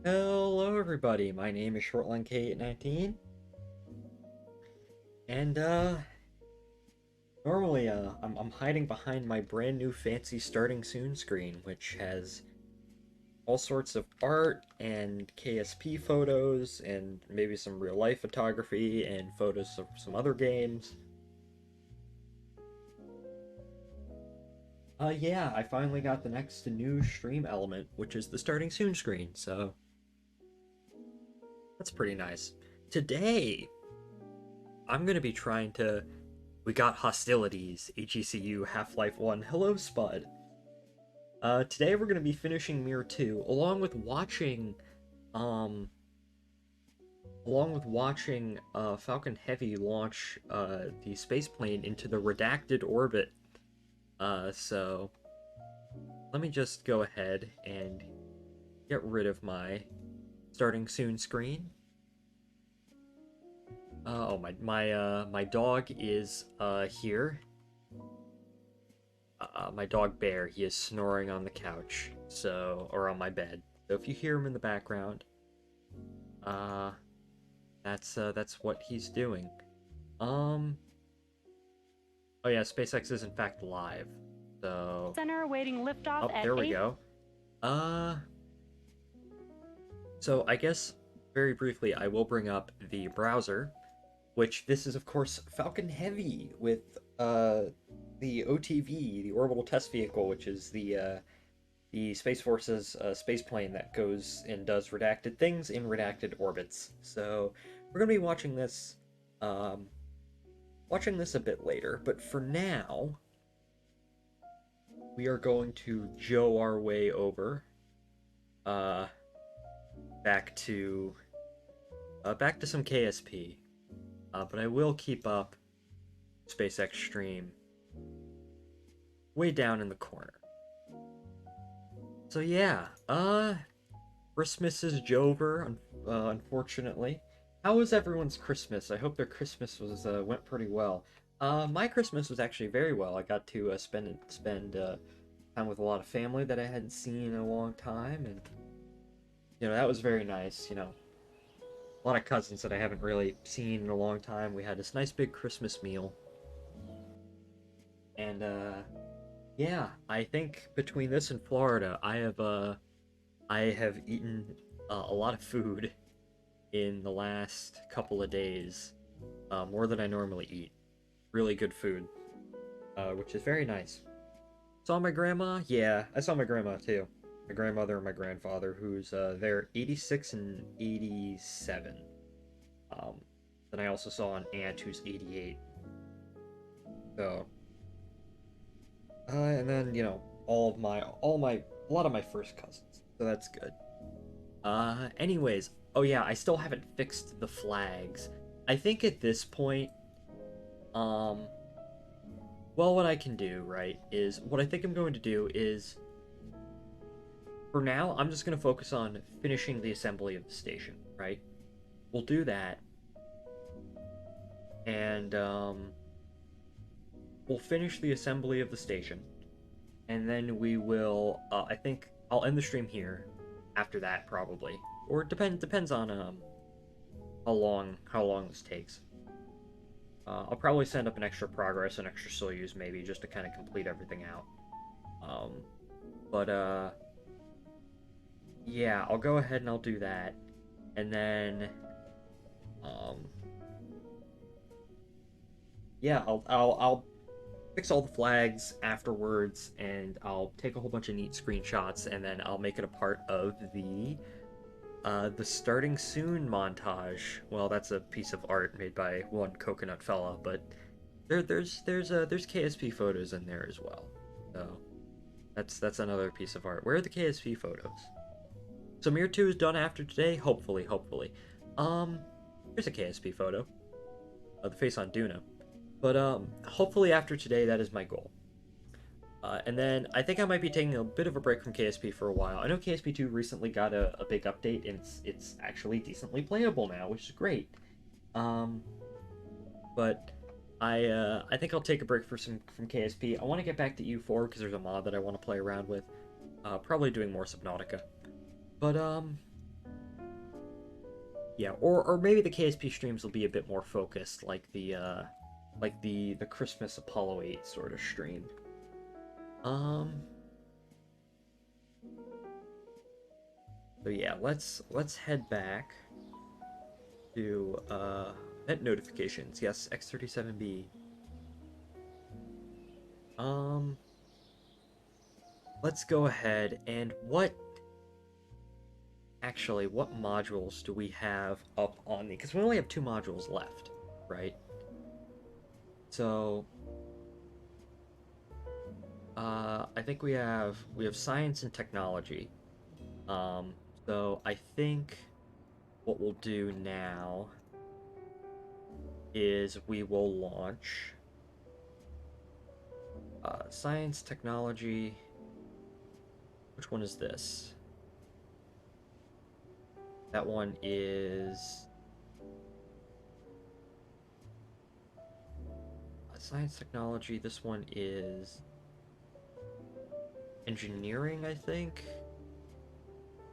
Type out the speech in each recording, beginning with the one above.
Hello everybody, my name is ShortlineK819, and normally I'm hiding behind my brand new fancy starting soon screen, which has all sorts of art and KSP photos and maybe some real life photography and photos of some other games. Yeah, I finally got the next new stream element, which is the starting soon screen, so that's pretty nice. Today, I'm gonna be trying to. We got hostilities, HECU, Half-Life 1. Hello, Spud. Today we're gonna be finishing MIR-2, um, along with watching Falcon Heavy launch the spaceplane into the redacted orbit. So let me just go ahead and get rid of my starting soon screen. My dog is here. My dog Bear, he is snoring on the couch, or on my bed. So if you hear him in the background, uh, that's what he's doing. Um, oh yeah, SpaceX is in fact live. So, Center awaiting liftoff oh, at there we 8. go. Uh, so I guess very briefly, I will bring up the browser, which this is of course Falcon Heavy with the OTV, the Orbital Test Vehicle, which is the Space Force's space plane that goes and does redacted things in redacted orbits. So we're gonna be um, watching this a bit later. But for now, we are going to Joe our way over, uh, back to back to some KSP. But I will keep up SpaceX stream way down in the corner. So yeah, Christmas is Jover, unfortunately. How was everyone's Christmas? I hope their Christmas was went pretty well. My Christmas was actually very well. I got to spend time with a lot of family that I hadn't seen in a long time, and that was very nice. A lot of cousins that I haven't really seen in a long time. We had this nice big Christmas meal, and yeah, I think between this and Florida, I have eaten a lot of food in the last couple of days, more than I normally eat. Really good food, which is very nice. Saw my grandma? Yeah, I saw my grandma too. My grandmother and my grandfather, who's they're 86 and 87. Um, then I also saw an aunt who's 88. So, and then a lot of my first cousins. So that's good. Anyways, oh yeah, I still haven't fixed the flags. I think at this point, um, well, what I can do, right, is what I think I'm going to do is, for now, I'm just going to focus on finishing the assembly of the station, right? We'll do that, and, we'll finish the assembly of the station, and then we will, I think I'll end the stream here after that, probably. Or depends on, how long this takes. I'll probably send up an extra progress, an extra Soyuz maybe, just to kind of complete everything out. Um, but yeah, I'll go ahead and I'll do that, and then um, yeah, I'll fix all the flags afterwards, and I'll take a whole bunch of neat screenshots, and then I'll make it a part of the starting soon montage. Well, that's a piece of art made by one coconut fella, but there's KSP photos in there as well. So that's another piece of art. Where are the KSP photos? So MIR-2 is done after today, hopefully. Um, Here's a KSP photo of the face on Duna. But hopefully after today, that is my goal. And then I think I might be taking a bit of a break from KSP for a while. I know KSP 2 recently got a big update, and it's actually decently playable now, which is great. Um, but I think I'll take a break from KSP. I want to get back to U4 because there's a mod that I want to play around with. Probably doing more Subnautica. But Yeah, or maybe the KSP streams will be a bit more focused, like the Christmas Apollo 8 sort of stream. Um. So yeah, let's head back to event notifications. Yes, X37B. Um. Let's go ahead and what modules do we have up on the? Because we only have two modules left, right? So I think we have science and technology. Um, so I think what we'll do now is we will launch science, technology. Which one is this? That one is science, technology. This one is engineering, I think.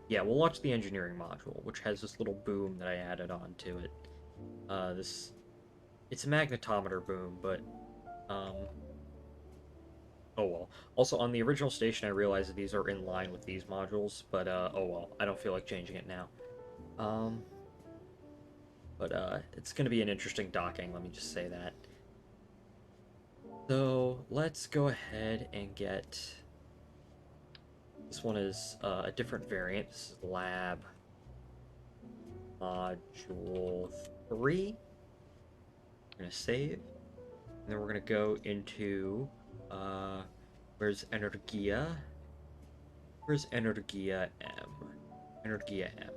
Yeah, we'll launch the engineering module, which has this little boom that I added on to it. It's a magnetometer boom, but um, oh well. Also, on the original station, I realized that these are in line with these modules, but oh well. I don't feel like changing it now. Um, but it's gonna be an interesting docking. Let me just say that. So let's go ahead and get. This one is a different variant. This is Lab Module 3. We're gonna save. And then we're gonna go into where's Energia? Where's Energia M? Energia M.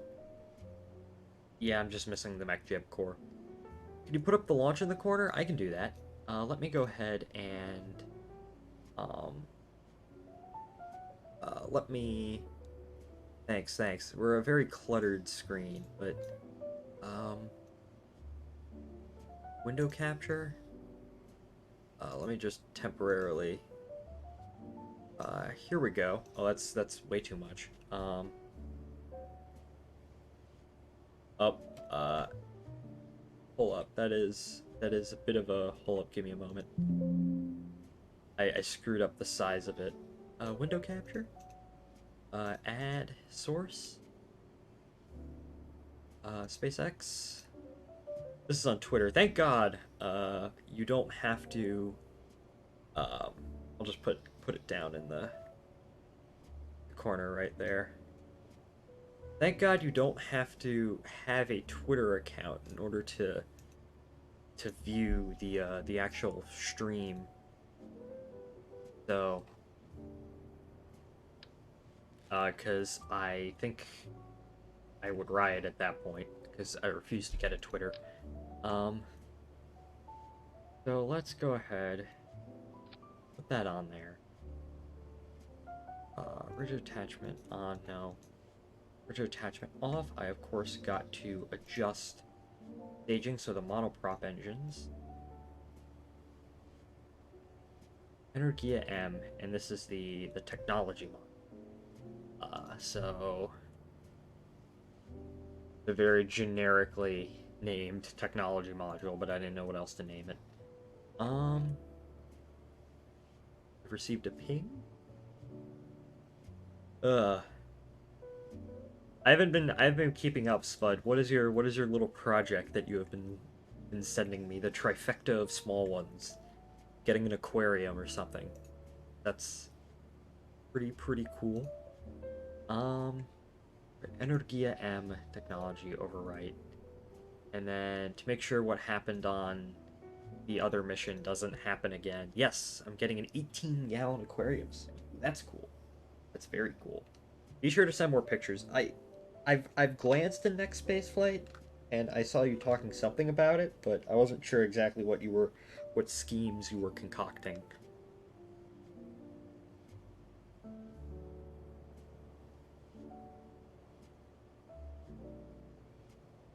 Yeah, I'm just missing the MacJib core. Can you put up the launch in the corner? I can do that. Let me go ahead and um let me thanks. We're a very cluttered screen, but window capture. Let me just temporarily. Here we go. Oh, that's way too much. Up. Hold up. That is a bit of a hold up. Give me a moment. I screwed up the size of it. Window capture. Add source. SpaceX. This is on Twitter. Thank God. You don't have to. I'll just put it down in the corner right there. Thank God you don't have to have a Twitter account in order to view the actual stream. So, because I think I would riot at that point because I refuse to get a Twitter. So let's go ahead, put that on there. Rigid attachment on, no. Rigid attachment off. I of course got to adjust staging, so the monoprop engines. Energia M, and this is the technology model. So the very generically named technology module, but I didn't know what else to name it. I've received a ping. I've been keeping up, Spud. What is your little project that you have been sending me? The trifecta of small ones. Getting an aquarium or something. That's pretty cool. Energia M technology overwrite. And then to make sure what happened on the other mission doesn't happen again. Yes, I'm getting an 18-gallon aquarium. That's cool. That's very cool. Be sure to send more pictures. I've glanced at next space flight, and I saw you talking something about it, but I wasn't sure exactly what schemes you were concocting.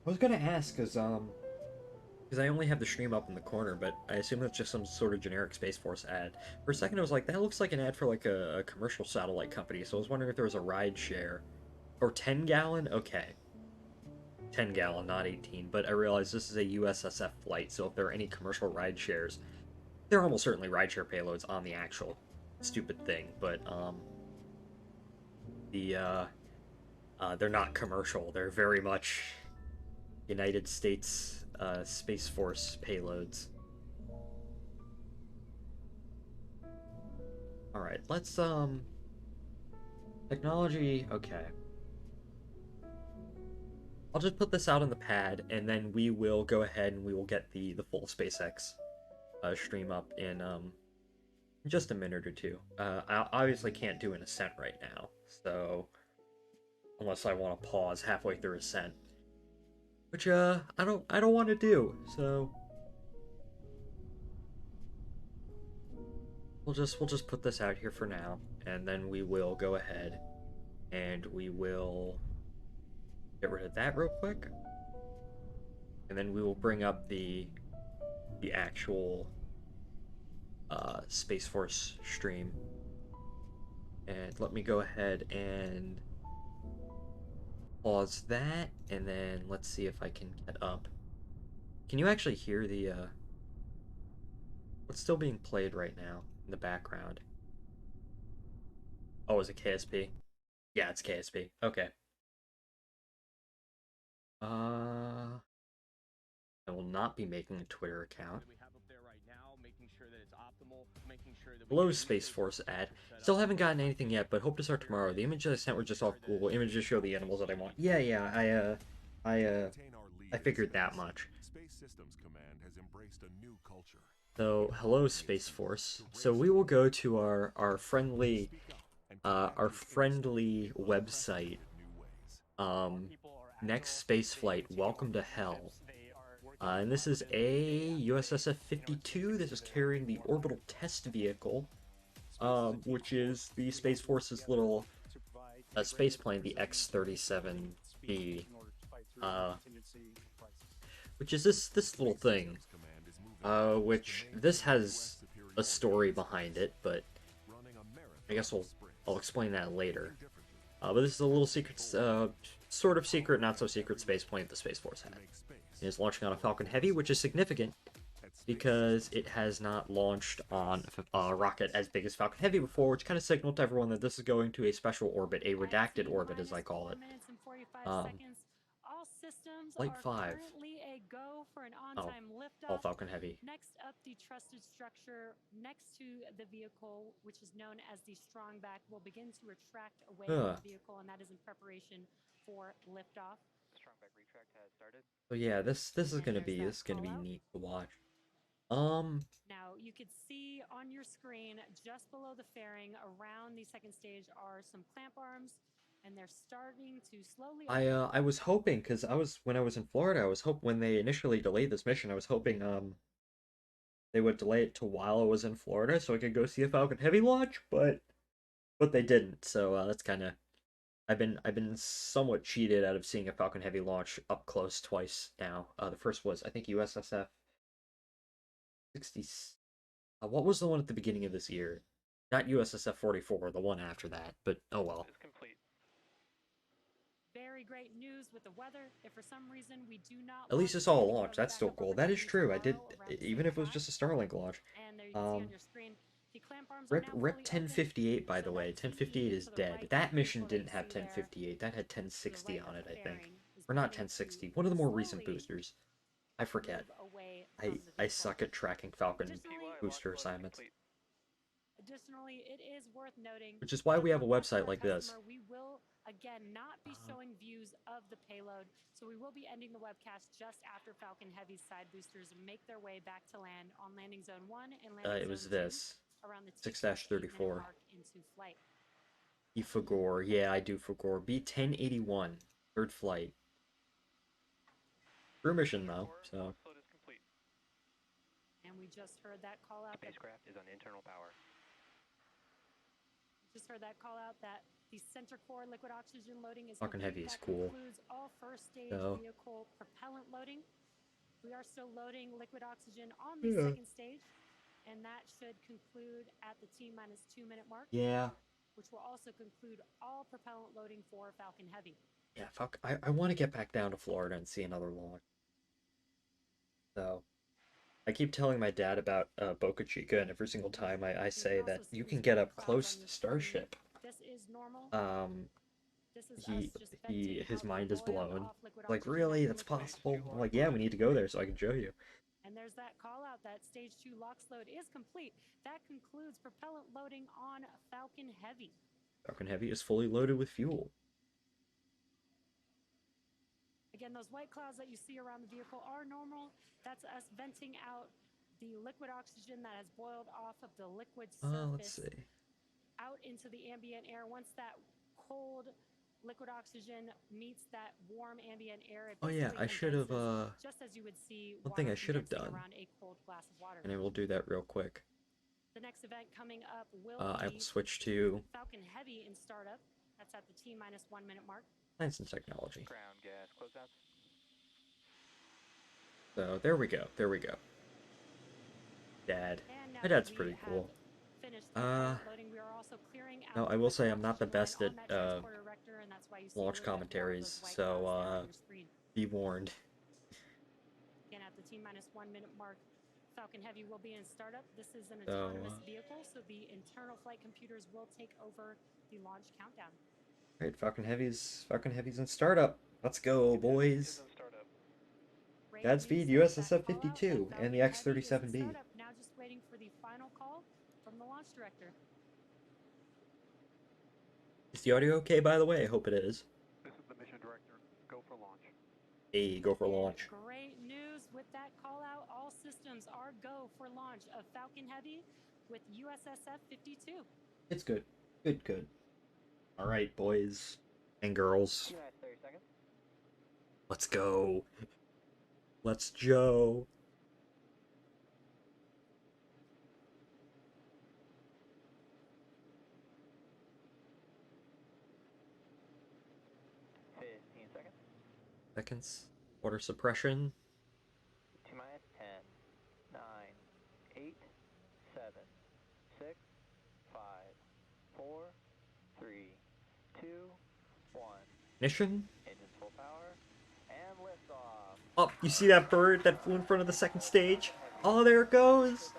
I was gonna ask, because I only have the stream up in the corner, but I assume that's just some sort of generic Space Force ad. For a second, I was like, that looks like an ad for like a commercial satellite company. So I was wondering if there was a ride share, or 10-gallon. Okay. 10 gallon, not 18, but I realize this is a USSF flight, so if there are any commercial ride shares, there are almost certainly rideshare payloads on the actual stupid thing, but the they're not commercial. They're very much United States Space Force payloads. All right, let's technology. Okay, I'll just put this out on the pad, and then we will go ahead and we will get the full SpaceX stream up in just a minute or two. I obviously can't do an ascent right now, so unless I want to pause halfway through ascent, which I don't want to do. So we'll just put this out here for now, and then we will go ahead and we will get rid of that real quick, and then we will bring up the actual Space Force stream. And let me go ahead and pause that, and then let's see if I can get up. Can you actually hear the what's still being played right now in the background? Oh, is it KSP? Yeah, it's KSP. Okay. I will not be making a Twitter account. Hello, Space Force ad. Still haven't gotten anything yet, but hope to start tomorrow. The images I sent were just all cool. Images show the animals that I want. Yeah, I figured that much. So, hello, Space Force. So we will go to our friendly website. Next space flight. Welcome to Hell. And this is a USSF 52. This is carrying the orbital test vehicle, which is the Space Force's little space plane, the X-37B, which is this little thing, which this has a story behind it, but I guess I'll explain that later. But this is a little secret, sort of secret, not so secret space plane that the Space Force had. It is launching on a Falcon Heavy, which is significant because it has not launched on a rocket as big as Falcon Heavy before, which kind of signaled to everyone that this is going to a special orbit, a redacted orbit, as I call it. Flight 5. Oh, all Falcon Heavy. Next up, the trusted structure next to the vehicle, which is known as the strong back, will begin to retract away from the vehicle, and that is in preparation for liftoff. Strong back retract has started. So yeah, this is gonna be neat to watch. Now you could see on your screen just below the fairing around the second stage are some clamp arms, and they're starting to slowly. I was hoping, because when I was in Florida, I was when they initially delayed this mission, I was hoping they would delay it to while I was in Florida so I could go see a Falcon Heavy launch, but they didn't. So that's kind of I've been somewhat cheated out of seeing a Falcon Heavy launch up close twice now. The first was, I think, USSF 60. What was the one at the beginning of this year? Not USSF 44, the one after that. But oh well. It's complete. Very great news with the weather. If for some reason we do not, at least it's all a launch. That's still cool. That is true. I did, even if it was just a Starlink launch. Rip 1058, by the way. 1058 is dead. That mission didn't have 1058. That had 1060 on it, I think. Or not 1060. One of the more recent boosters. I forget. I suck at tracking Falcon booster assignments. Additionally, it is worth noting, which is why we have a website like this. We will again not be showing views of the payload, so we will be ending the webcast just after Falcon Heavy side boosters make their way back to land on landing zone 1 and landing it was zone this 2 around the 6-34. Into flight. Ifagor, yeah, I do Fagor. B1081, third flight. Crew mission though, so. And we just heard that call out. Spacecraft is on internal power. Just heard that call out that the center core liquid oxygen loading is Falcon Heavy is cool. Includes all first stage vehicle propellant loading. We are still loading liquid oxygen on the second stage, and that should conclude at the T-minus 2 minute mark. Yeah. Which will also conclude all propellant loading for Falcon Heavy. Yeah, fuck. I want to get back down to Florida and see another launch. So I keep telling my dad about Boca Chica, and every single time I You can say also that see you there's can get white up clouds on close to your screen. Starship. This is normal. Um, This is us just venting his out the mind is boiled blown. off liquid Like, oxygen really? that's in That's between. possible? I'm like, yeah, we need to go there so I can show you. And there's that call out that stage 2 LOX load is complete. That concludes propellant loading on Falcon Heavy. Falcon Heavy is fully loaded with fuel. Again, those white clouds that you see around the vehicle are normal. That's us venting out the liquid oxygen that has boiled off of the liquid Let's surface see. out into the ambient air. Once that cold liquid oxygen meets that warm ambient air, it Oh yeah, basically I should have condenses, just as you would see one thing water I should have condensing done, around a cold glass of water. and I will do that real quick. The next event coming up will I will be switch to Falcon Heavy in startup. That's at the T-1 minute mark. Science and Technology. Ground gas closeouts. So there we go. There we go. Dad. And now My that dad's we pretty have cool. finished the pilot loading, we are also clearing out No, I the will say liquid I'm not the oxygen line best on at that transporter rector, and that's why you see a launch little bit more of commentaries, those white so clouds there on your screen. be warned. Again, at the T-1 minute mark, Falcon Heavy will be in startup. This is an autonomous vehicle, so the internal flight computers will take over the launch countdown. Right, Falcon Heavy's in startup. Let's go, boys. Dad's feed USSF 52 and the X-37B. Now just waiting for the final call from the launch director. Is the audio okay, by the way? I hope it is. This is the mission director. Go for launch. Hey, go for launch. Great news with that call out. All systems are go for launch of Falcon Heavy with USSF 52. It's good. Good. All right, boys and girls. 30 seconds. Let's go. Let's Joe. Seconds. Water suppression. T-minus 10, 9, 8, 7, 6, 5, 4, 3, 2, 1. Ignition. Engines full power, and liftoff. Oh, you see that bird that flew in front of the second stage? Oh, there it goes.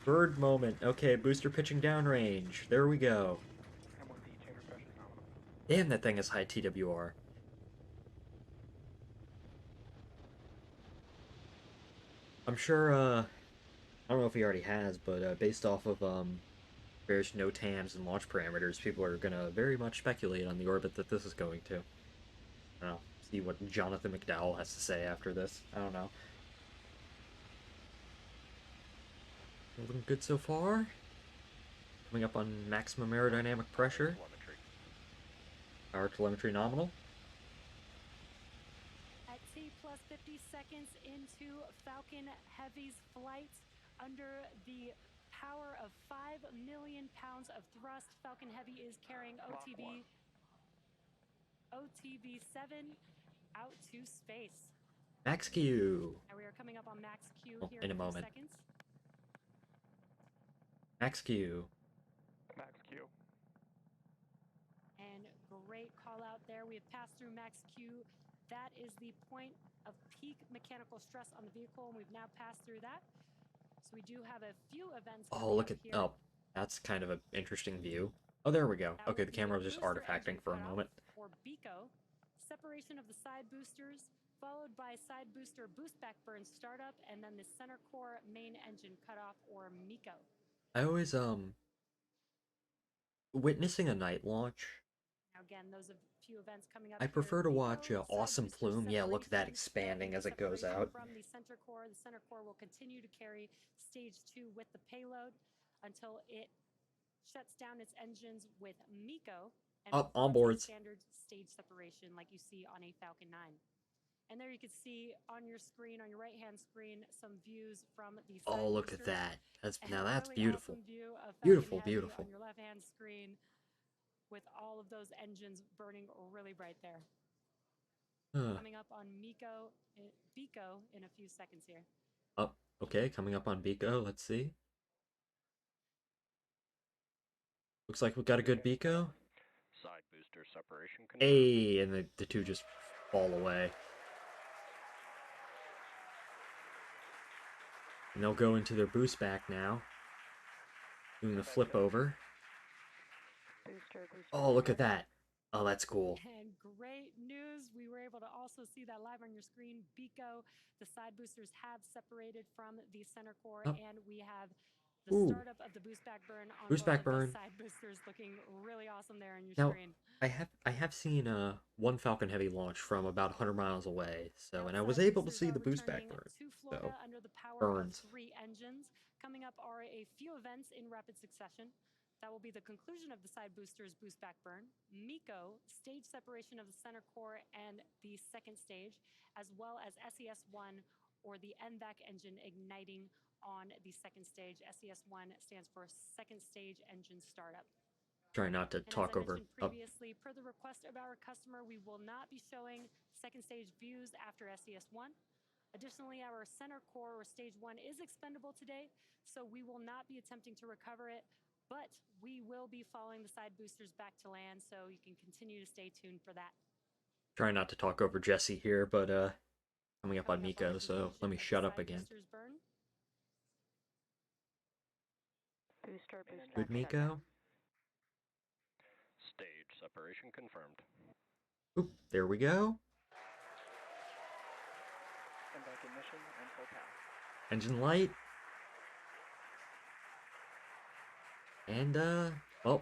Bird moment. Okay, booster pitching downrange. There we go. Damn, that thing is high TWR. I'm sure, I don't know if he already has, but based off of various NOTAMs and launch parameters, people are gonna very much speculate on the orbit that this is going to. I don't know. See what Jonathan McDowell has to say after this. I don't know. Looking good so far. Coming up on maximum aerodynamic pressure. Power telemetry nominal. At T plus 50 seconds into Falcon Heavy's flight, under the power of 5 million pounds of thrust, Falcon Heavy is carrying OTV-7 out to space. Max Q. And we are coming up on Max Q here in a moment. Seconds. Max Q. Max Q. And great call out there. We have passed through Max Q. That is the point of peak mechanical stress on the vehicle, and we've now passed through that. So we do have a few events. Oh, look at, oh, that's kind of an interesting view. Oh, there we go. Okay, the camera was just artifacting for a moment. For BECO, separation of the side boosters, followed by side booster boost back burn startup, and then the center core main engine cutoff, or MECO. I always, witnessing a night launch. Now again, those are a few events coming up. I prefer to watch Awesome Plume. Yeah, look at that expanding as it goes out. From the center core will continue to carry stage 2 with the payload until it shuts down its engines with MECO and onboards. Standard stage separation like you see on a Falcon 9. And there you can see on your screen, on your right-hand screen, some views from the side Oh, look boosters. at that. That's And now a that's really beautiful. awesome view of Beautiful, Falcon Heavy beautiful. on your left-hand screen with all of those engines burning really bright there. Coming up on BECO in a few seconds here. Oh, okay, coming up on BECO. Let's see. Looks like we got a good Beako. Side booster separation confirmed. Hey, and the two just fall away. And they'll go into their boost back now. Doing the flip over. Booster. Oh, look at that. Oh, that's cool. And great news, we were able to also see that live on your screen. Beako, the side boosters have separated from the center core, and we have the startup of the boost back burn on boost back burn. side boosters, looking really awesome there on your Now, screen. I have seen one Falcon Heavy launch from about 100 miles away, so and I was able to see the boost back burn. To Florida under the power burns. of 3 engines. Coming up are a few events in rapid succession. That will be the conclusion of the side boosters boost back burn, MECO, stage separation of the center core and the second stage, as well as SES-1 or the NVAC engine igniting on the second stage. SES-1 stands for second stage engine startup. Try not to talk over. Previously, per the request of our customer, we will not be showing second stage views after SES-1. Additionally, our center core or stage 1 is expendable today, so we will not be attempting to recover it. But we will be following the side boosters back to land, so you can continue to stay tuned for that. Try not to talk over Jesse here, but coming up on MECO, so let me shut up again. Booster. Good MECO. Stage separation confirmed. Oop, there we go. And back ignition and full power. Engine light. And, well,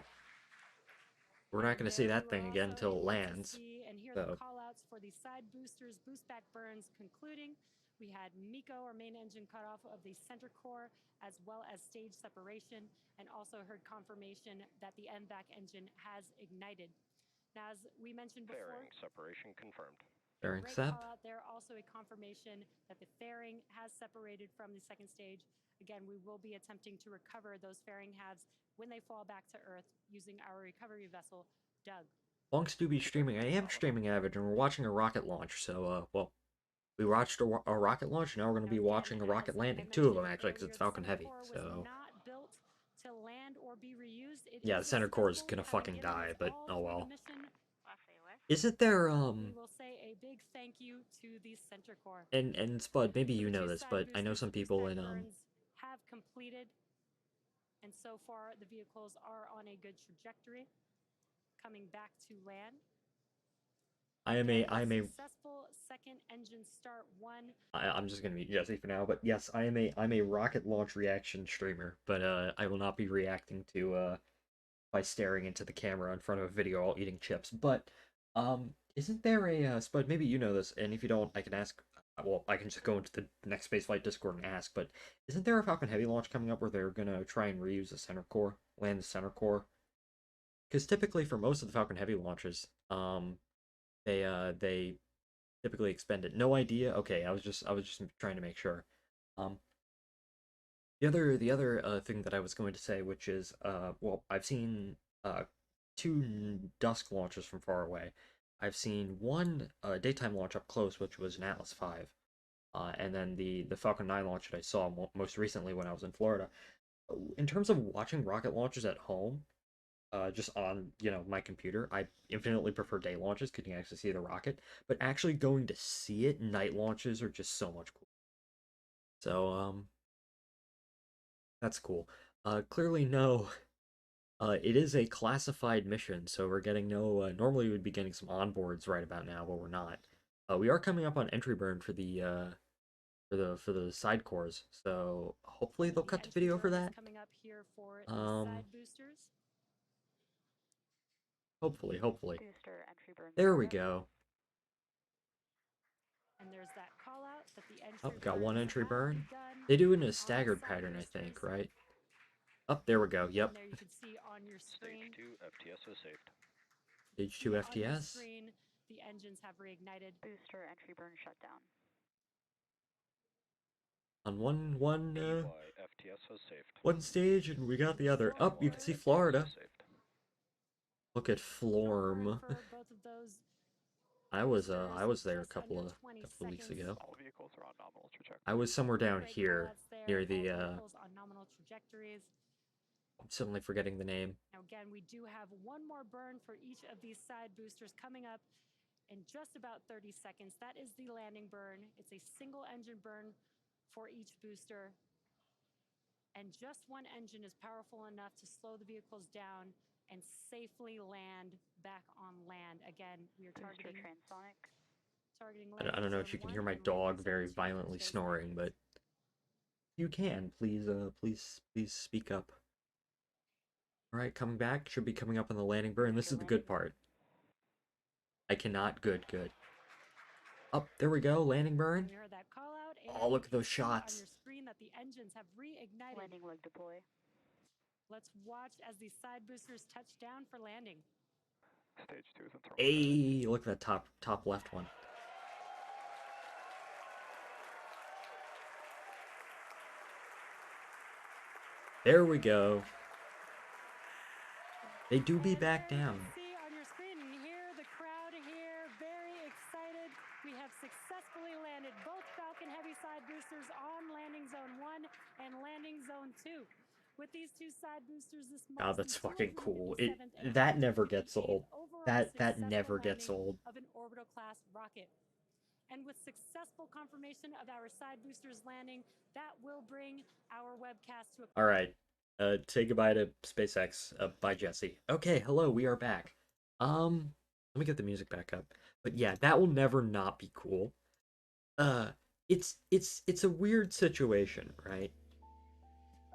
we're not going to see that thing again until it lands. And here So. the call-outs for the side boosters, boost back burns concluding. We had MECO, or main engine cutoff of the center core, as well as stage separation, and also heard confirmation that the NVAC engine has ignited. Now, as we mentioned before, Fairing separation confirmed. Fairing great sep. call out there. Also a confirmation that the fairing has separated from the second stage. Again, we will be attempting to recover those fairing halves when they fall back to Earth using our recovery vessel, Doug. Longs do be streaming. I am streaming Average, and we're watching a rocket launch. So, well, we watched a rocket launch, and now we're going to be watching a rocket landing. 2 of them, actually, because it's Falcon Heavy. So, not built to land or be reused. yeah, the center core is going to fucking die, but oh well. Is Isn't there, We will say a big thank you to the center core. And Spud, maybe you know this, but I know some people in, have completed, and so far the vehicles are on a good trajectory, coming back to land. I am a successful second engine start 1. I'm just gonna be Jesse for now, but yes, I'm a rocket launch reaction streamer, but I will not be reacting to by staring into the camera in front of a video while eating chips. But isn't there a Spud? Maybe you know this, and if you don't, I can ask. Well, I can just go into the next Spaceflight Discord and ask. But isn't there a Falcon Heavy launch coming up where they're gonna try and reuse the center core, land the center core? Because typically for most of the Falcon Heavy launches, they typically expend it. No idea. Okay, I was just trying to make sure. The other thing that I was going to say, which is well, I've seen 2 dusk launches from far away. I've seen one daytime launch up close, which was an Atlas V, and then the Falcon 9 launch that I saw most recently when I was in Florida. In terms of watching rocket launches at home, just on my computer, I infinitely prefer day launches because you can actually see the rocket. But actually going to see it, night launches are just so much cool. So that's cool. Clearly no. It is a classified mission, so we're getting no. Normally we would be getting some onboards right about now, but we're not. We are coming up on entry burn for the side cores, so hopefully they'll cut the video for that. Coming up here for the side boosters. Hopefully. Booster entry burn. There we go. And there's that call out that the entry Oh, got one entry burn. begun. They do it in a staggered pattern, I think, right? Oh, there we go. Yep. And there you can see on your screen. Stage 2 FTS is saved. Stage 2 On your FTS. screen, the engines have reignited. Booster entry burn shutdown. On one FTS was saved. one stage, and we got the other. Up, you can see Florida. Look at Florm. For both of those I was there a couple of weeks ago. All vehicles are on nominal trajectory. I was somewhere down here near the on nominal trajectories. I'm suddenly forgetting the name. Now again, we do have one more burn for each of these side boosters coming up in just about 30 seconds. That is the landing burn. It's a single engine burn for each booster. And just one engine is powerful enough to slow the vehicles down and safely land back on land. Again, we are Booster targeting transonic. I don't know if you can hear my dog very violently snoring, but you can. Please speak up. All right, coming back. Should be coming up on the landing burn. This is the good part. I cannot. Good. Up, there we go. Landing burn. Oh, look at those shots. On your screen that the engines have reignited. Landing leg deploy. Let's watch as these side boosters touch down for landing. Stage 2 is in thermal. Hey, look at that top left one. There we go. They do be back down. See on your screen and hear the crowd here, very excited. We have successfully landed both Falcon Heavy side boosters on landing zone 1 and landing zone 2. With these two side boosters, this Oh, that's fucking cool. That never gets old. That never gets old. Of an orbital class rocket. And with successful confirmation of our side boosters landing, that will bring our webcast to a... All right. Say goodbye to SpaceX. Bye, Jesse. Okay, hello, we are back. Let me get the music back up. But yeah, that will never not be cool. It's a weird situation, right?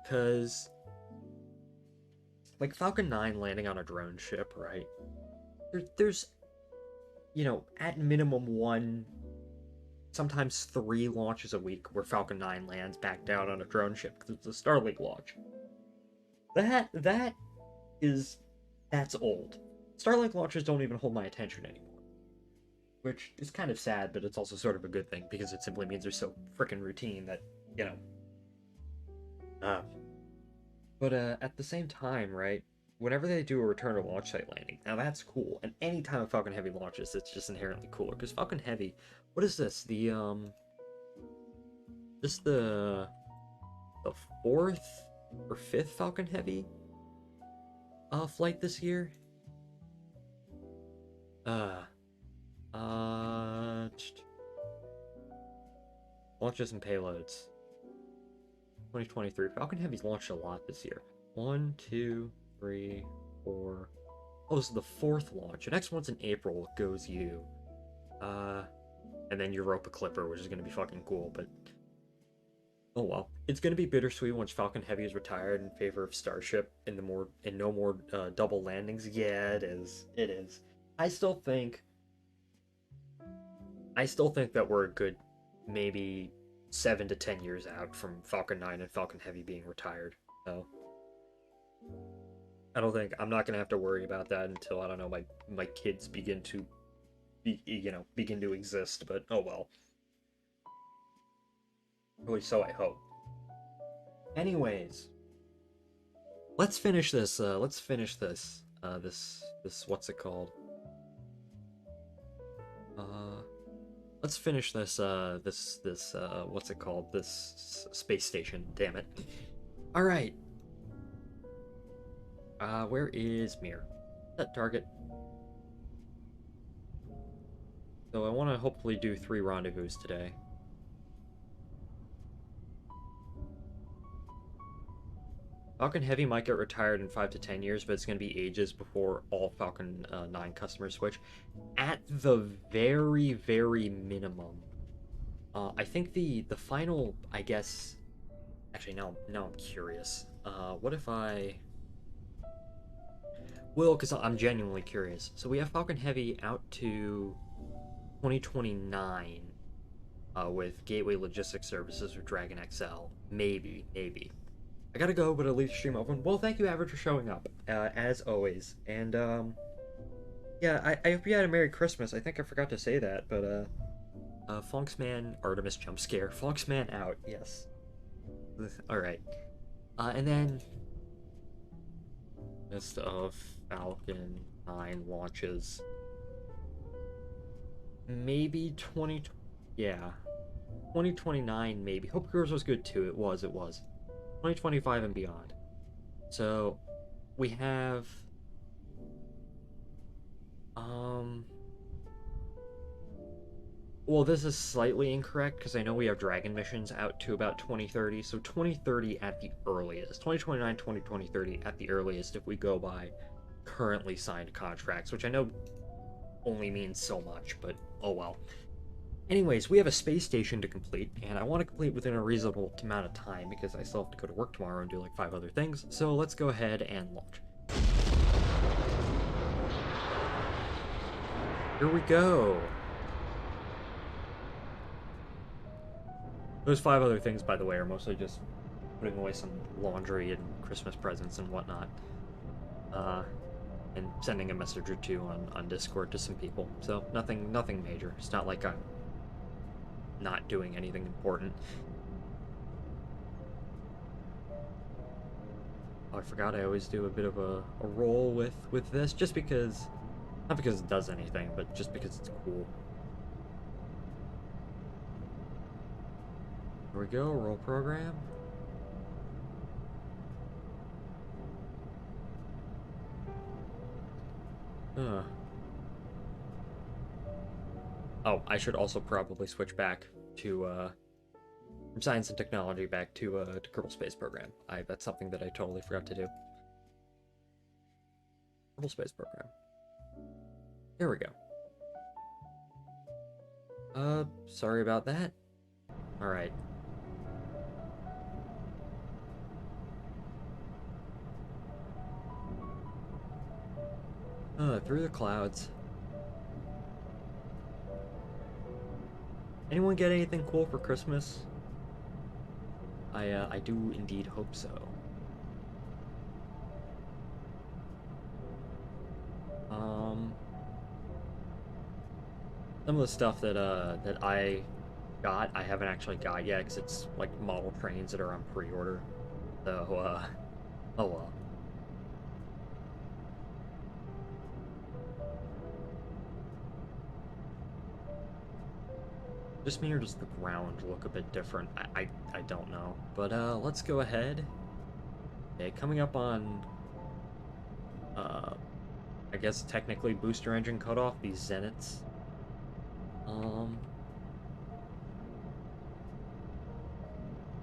Because, like, Falcon 9 landing on a drone ship, right? There's, you know, at minimum 1, sometimes 3 launches a week where Falcon 9 lands back down on a drone ship because it's a Starlink launch. That's old. Starlink launches don't even hold my attention anymore. Which is kind of sad, but it's also sort of a good thing because it simply means they're so freaking routine that, you know. But at the same time, right, whenever they do a return to launch site landing, now that's cool. And anytime a Falcon Heavy launches, it's just inherently cooler. Because Falcon Heavy, what is this? The 4th or 5th Falcon Heavy flight this year? Launches and payloads. 2023. Falcon Heavy's launched a lot this year. 1, 2, 3, 4. Oh, this is the 4th launch. The next one's in April. Goes you. And then Europa Clipper, which is gonna be fucking cool, but oh well. It's gonna be bittersweet once Falcon Heavy is retired in favor of Starship and no more double landings. Yeah, it is. It is. I still think that we're a good maybe 7 to 10 years out from Falcon 9 and Falcon Heavy being retired. So I'm not gonna have to worry about that until, I don't know, my kids begin to exist, but oh well. At least so I hope. Anyways, let's finish this. This what's it called? Let's finish this. What's it called? This space station. Damn it. All right. Where is MIR? That target. So I want to hopefully do 3 rendezvous today. Falcon Heavy might get retired in 5 to 10 years, but it's going to be ages before all Falcon 9 customers switch. At the very, very minimum. I think the final, I guess... Actually, now I'm curious. What if I... Well, because I'm genuinely curious. So we have Falcon Heavy out to 2029 with Gateway Logistics Services or Dragon XL. Maybe. I gotta go, but I'll leave the stream open. Well, thank you, Average, for showing up, as always. And, yeah, I hope you had a Merry Christmas. I think I forgot to say that, but, Fonksman, Artemis jump scare. Fonksman out, yes. Alright. And then... list of Falcon 9 launches. Maybe 2029, maybe. Hope yours was good, too. It was. 2025 and beyond. So we have well, this is slightly incorrect because I know we have Dragon missions out to about 2030. So 2030 at the earliest. 2029, 2030 at the earliest if we go by currently signed contracts, which I know only means so much, but oh well. Anyways, we have a space station to complete, and I want to complete within a reasonable amount of time because I still have to go to work tomorrow and do like 5 other things. So let's go ahead and launch. Here we go. Those 5 other things, by the way, are mostly just putting away some laundry and Christmas presents and whatnot. And sending a message or two on Discord to some people. So nothing major. It's not like I'm not doing anything important. Oh, I forgot I always do a bit of a roll with this, just because, not because it does anything, but just because it's cool. Here we go, roll program. Oh, I should also probably switch back to, from science and technology back to Kerbal Space Program. That's something that I totally forgot to do. Kerbal Space Program. There we go. Sorry about that. Alright. Through the clouds. Anyone get anything cool for Christmas? I do indeed hope so. Some of the stuff that I got, I haven't actually got yet, because it's like model trains that are on pre-order. So, oh well. Just me, or does the ground look a bit different? I don't know. But let's go ahead. Okay, coming up on I guess technically booster engine cutoff, these Zeniths.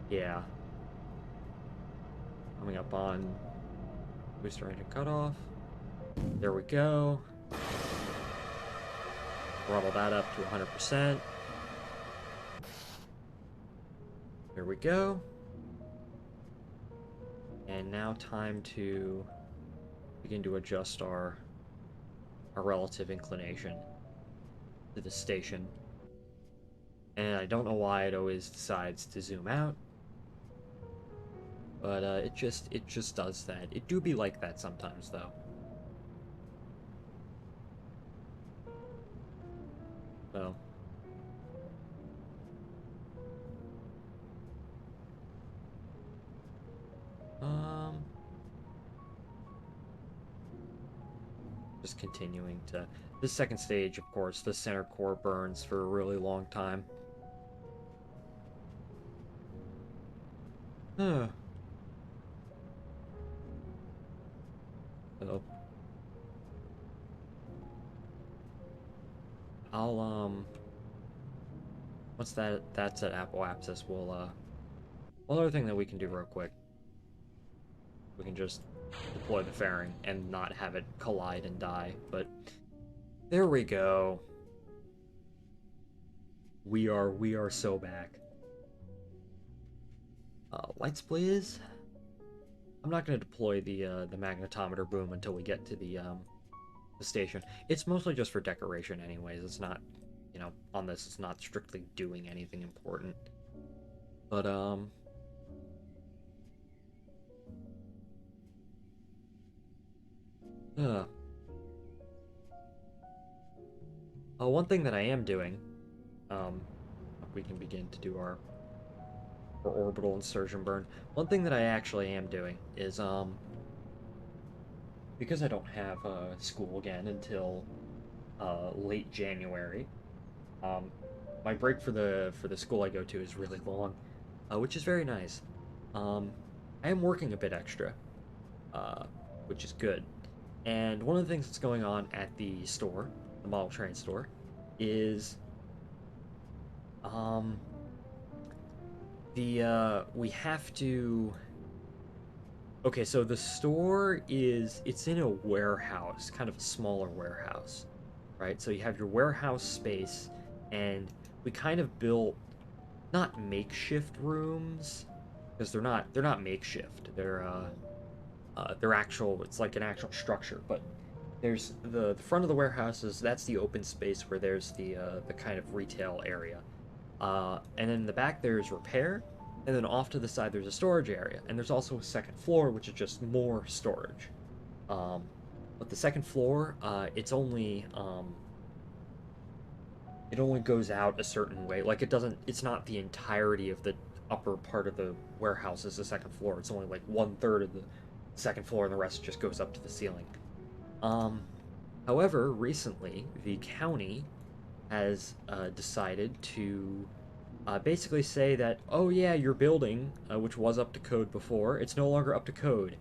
Yeah. Coming up on booster engine cutoff. There we go. Throttle that up to 100%. Here we go. And now time to begin to adjust our relative inclination to the station. And I don't know why it always decides to zoom out. But it just does that. It do be like that sometimes though. So just continuing to this second stage, of course, the center core burns for a really long time. So I'll once that's at apoapsis, we'll one other thing that we can do real quick. We can just deploy the fairing and not have it collide and die, but there we go. We are so back. Lights please. I'm not going to deploy the magnetometer boom until we get to the station. It's mostly just for decoration anyways. It's not, you know, on this it's not strictly doing anything important. But one thing that I am doing, we can begin to do our orbital insertion burn. One thing that I actually am doing is, because I don't have school again until late January, my break for the school I go to is really long, which is very nice. I am working a bit extra, which is good. And one of the things that's going on at the store, the model train store, is we have to. Okay, so the store it's in a warehouse, kind of a smaller warehouse, right? So you have your warehouse space, and we kind of built not makeshift rooms, because they're not makeshift. They're actual. It's like an actual structure, but there's the front of the warehouses. That's the open space where there's the kind of retail area, and then in the back there's repair, and then off to the side there's a storage area, and there's also a second floor which is just more storage. Um, but the second floor, it only goes out a certain way. Like it doesn't. It's not the entirety of the upper part of the warehouse is the second floor. It's only like 1/3 of the second floor, and the rest just goes up to the ceiling. Um, However, recently the county has decided to basically say that, oh yeah, your building, which was up to code before, it's no longer up to code,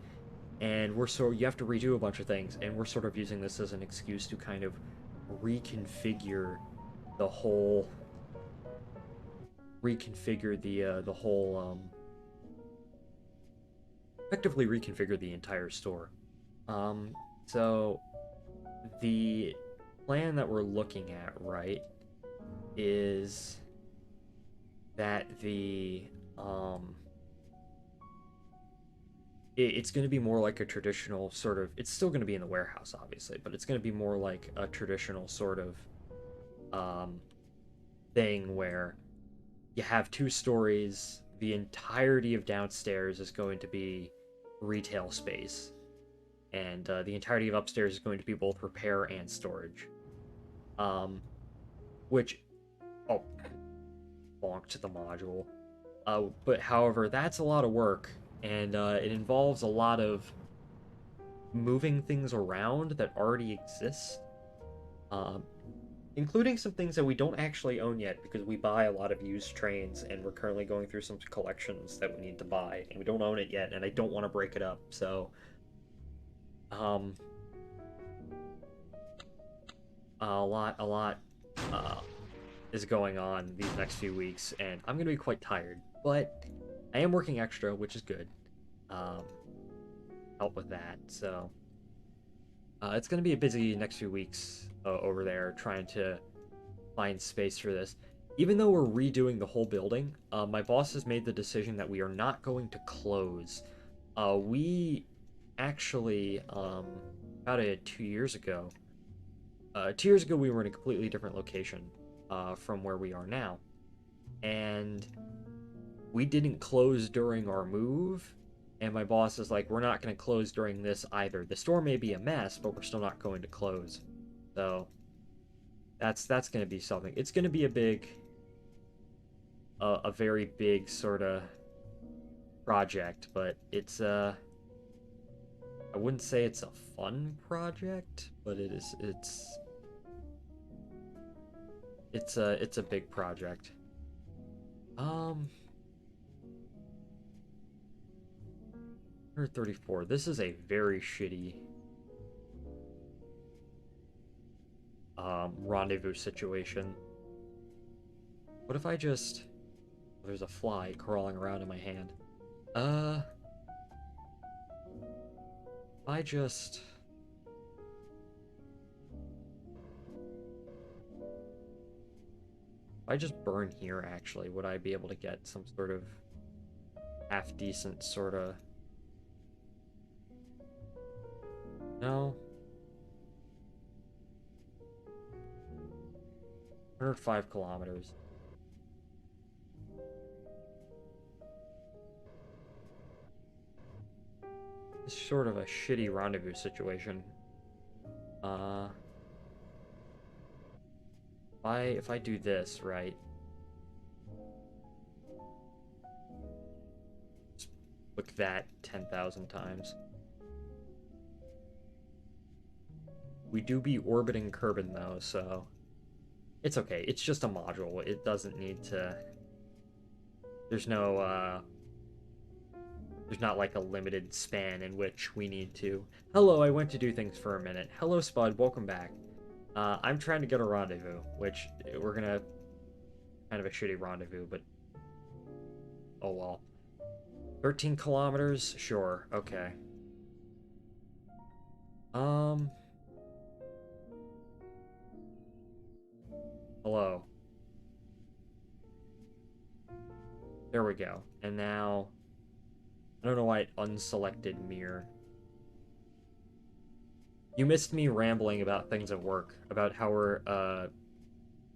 and you have to redo a bunch of things, and we're sort of using this as an excuse to kind of reconfigure the whole, effectively reconfigure the entire store. So the plan that we're looking at, right, is that it's going to be more like a traditional sort of. It's still going to be in the warehouse, obviously, but it's going to be more like a traditional sort of thing where you have 2 stories. The entirety of downstairs is going to be retail space, and the entirety of upstairs is going to be both repair and storage. Which, oh, bonked the module. But however, that's a lot of work, and it involves a lot of moving things around that already exist, including some things that we don't actually own yet because we buy a lot of used trains, and we're currently going through some collections that we need to buy, and we don't own it yet, and I don't want to break it up, so a lot is going on these next few weeks, and I'm gonna be quite tired, but I am working extra, which is good. Help with that, so it's gonna be a busy next few weeks over there trying to find space for this. Even though we're redoing the whole building, my boss has made the decision that we are not going to close. We actually, about 2 years ago, 2 years ago we were in a completely different location from where we are now, and we didn't close during our move, and my boss is like, we're not going to close during this either. The store may be a mess, but we're still not going to close. So that's going to be something. It's going to be a very big sort of project, but it's I wouldn't say it's a fun project, but it's a big project. 134. This is a very shitty rendezvous situation. What if I just... There's a fly crawling around in my hand. If I just burn here, actually, would I be able to get some sort of half-decent sort of... No? 105 kilometers. It's sort of a shitty rendezvous situation. If I do this, right? Just click that 10,000 times. We do be orbiting Kerbal though, so it's okay. It's just a module. It doesn't need to... There's no There's not like a limited span in which we need to. Hello, I went to do things for a minute. Hello, Spud, welcome back. I'm trying to get a rendezvous, which we're gonna... Kind of a shitty rendezvous, but... Oh well. 13 kilometers? Sure, okay. Hello. There we go. And now... I don't know why it unselected MIR. You missed me rambling about things at work, about how we're,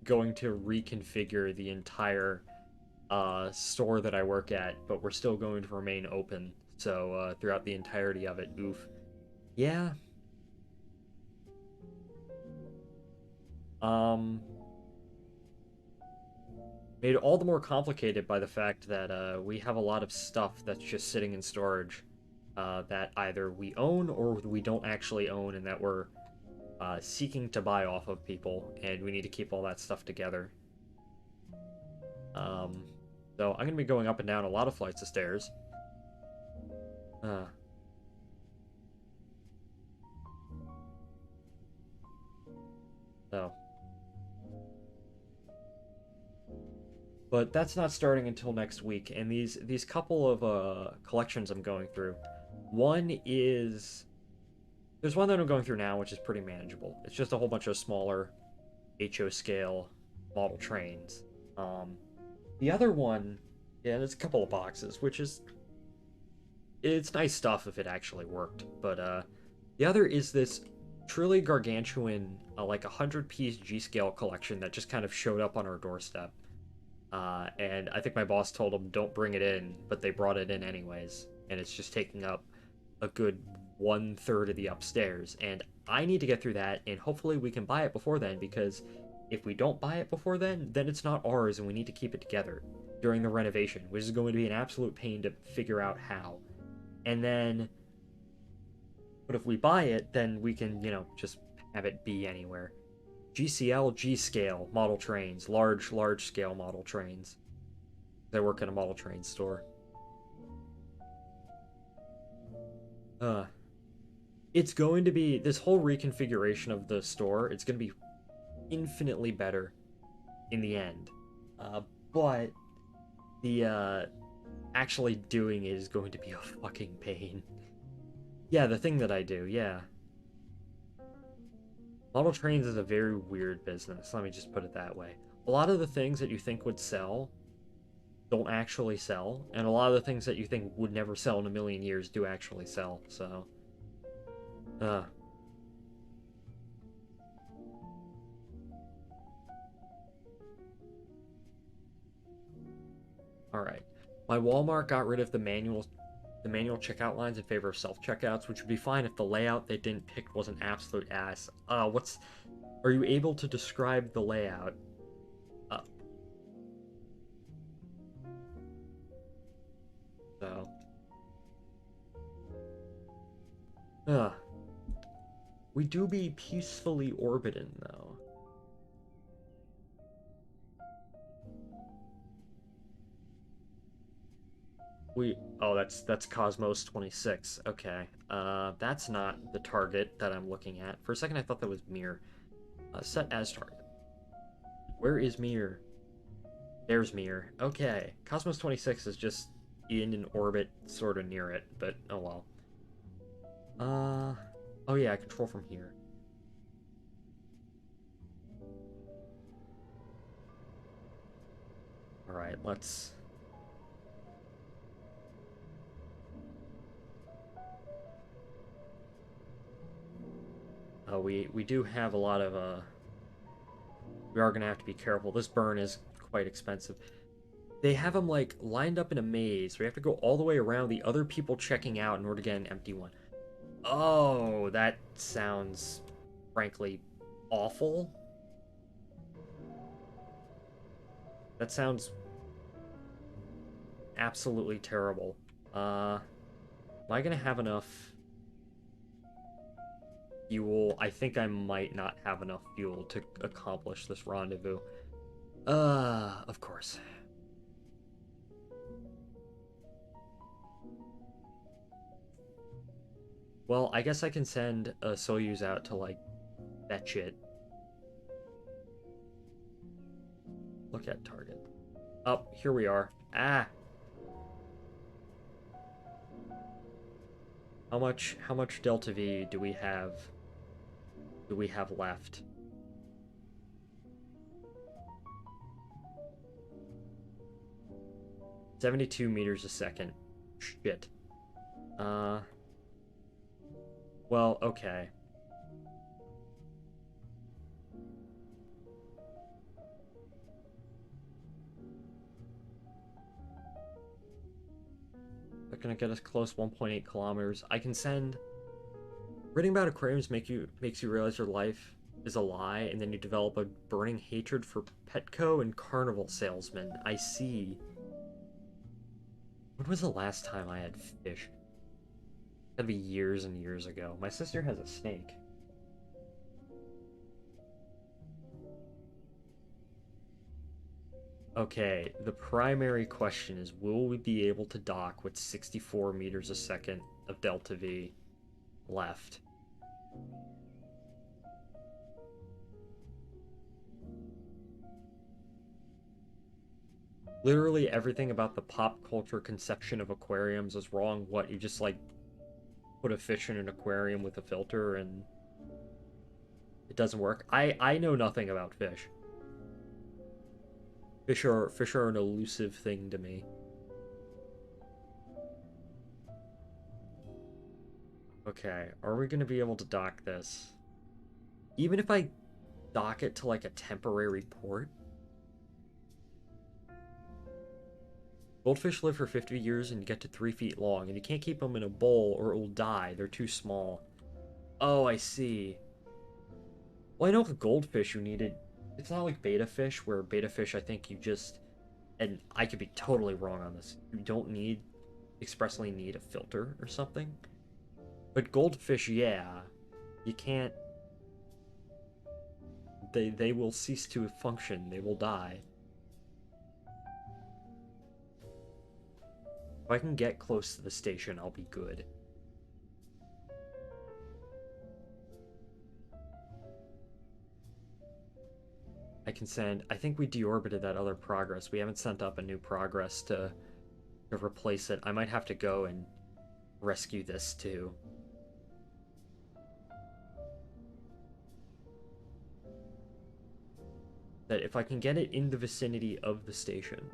going to reconfigure the entire, store that I work at, but we're still going to remain open, so, throughout the entirety of it, oof. Yeah. Made all the more complicated by the fact that, we have a lot of stuff that's just sitting in storage, that either we own or we don't actually own, and that we're, seeking to buy off of people, and we need to keep all that stuff together. So I'm gonna be going up and down a lot of flights of stairs. So. But that's not starting until next week, and these couple of collections I'm going through. One is... There's one that I'm going through now, which is pretty manageable. It's just a whole bunch of smaller HO scale model trains. The other one, yeah, there's a couple of boxes, which is... It's nice stuff if it actually worked, but the other is this truly gargantuan, like 100-piece G-scale collection that just kind of showed up on our doorstep. And I think my boss told them don't bring it in, but they brought it in anyways, and it's just taking up a good 1/3 of the upstairs, and I need to get through that, and hopefully we can buy it before then, because if we don't buy it before then it's not ours, and we need to keep it together during the renovation, which is going to be an absolute pain to figure out how. And then, but if we buy it, then we can, you know, just have it be anywhere. GCL, G-scale model trains, large scale model trains. I work at a model train store. It's going to be, this whole reconfiguration of the store, it's going to be infinitely better in the end. But the, actually doing it is going to be a fucking pain. Yeah, the thing that I do, yeah. Model trains is a very weird business, let me just put it that way. A lot of the things that you think would sell don't actually sell, and a lot of the things that you think would never sell in a million years do actually sell, so... Alright. My Walmart got rid of the manual checkout lines in favor of self-checkouts, which would be fine if the layout they didn't pick was an absolute ass. Are you able to describe the layout? We do be peacefully orbiting, though. Oh, that's Cosmos 26. Okay. That's not the target that I'm looking at. For a second, I thought that was MIR. Set as target. Where is MIR? There's MIR. Okay. Cosmos 26 is just in an orbit sort of near it, but oh well. Oh yeah, I control from here. Alright, let's... we do have a lot of, we are gonna have to be careful. This burn is quite expensive. They have them, like, lined up in a maze. We have to go all the way around the other people checking out in order to get an empty one. Oh, that sounds, frankly, awful. That sounds absolutely terrible. Am I gonna have enough fuel? I think I might not have enough fuel to accomplish this rendezvous. Of course. Well, I guess I can send a Soyuz out to, like, fetch it. Look at target. Oh, here we are. Ah! How much Delta V do we have left? $72 meters a second. Shit. Well, okay. They're gonna get us close 1.8 kilometers. I can send... Reading about aquariums makes you realize your life is a lie, and then you develop a burning hatred for Petco and carnival salesmen. I see. When was the last time I had fish? That'd be years and years ago. My sister has a snake. Okay, the primary question is, will we be able to dock with 64 meters a second of Delta V left? Literally everything about the pop culture conception of aquariums is wrong. What, you just, like, put a fish in an aquarium with a filter and it doesn't work? I know nothing about fish. Fish are an elusive thing to me. Okay, are we gonna be able to dock this? Even if I dock it to, like, a temporary port? Goldfish live for 50 years and get to 3 feet long, and you can't keep them in a bowl or it will die. They're too small. Oh, I see. Well, I know with goldfish you needed... It's not like betta fish, where betta fish I think you just... And I could be totally wrong on this. You don't expressly need a filter or something. But goldfish, yeah. You can't... They will cease to function. They will die. If I can get close to the station, I'll be good. I can send... I think we deorbited that other progress. We haven't sent up a new progress to replace it. I might have to go and rescue this too. That if I can get it in the vicinity of the station...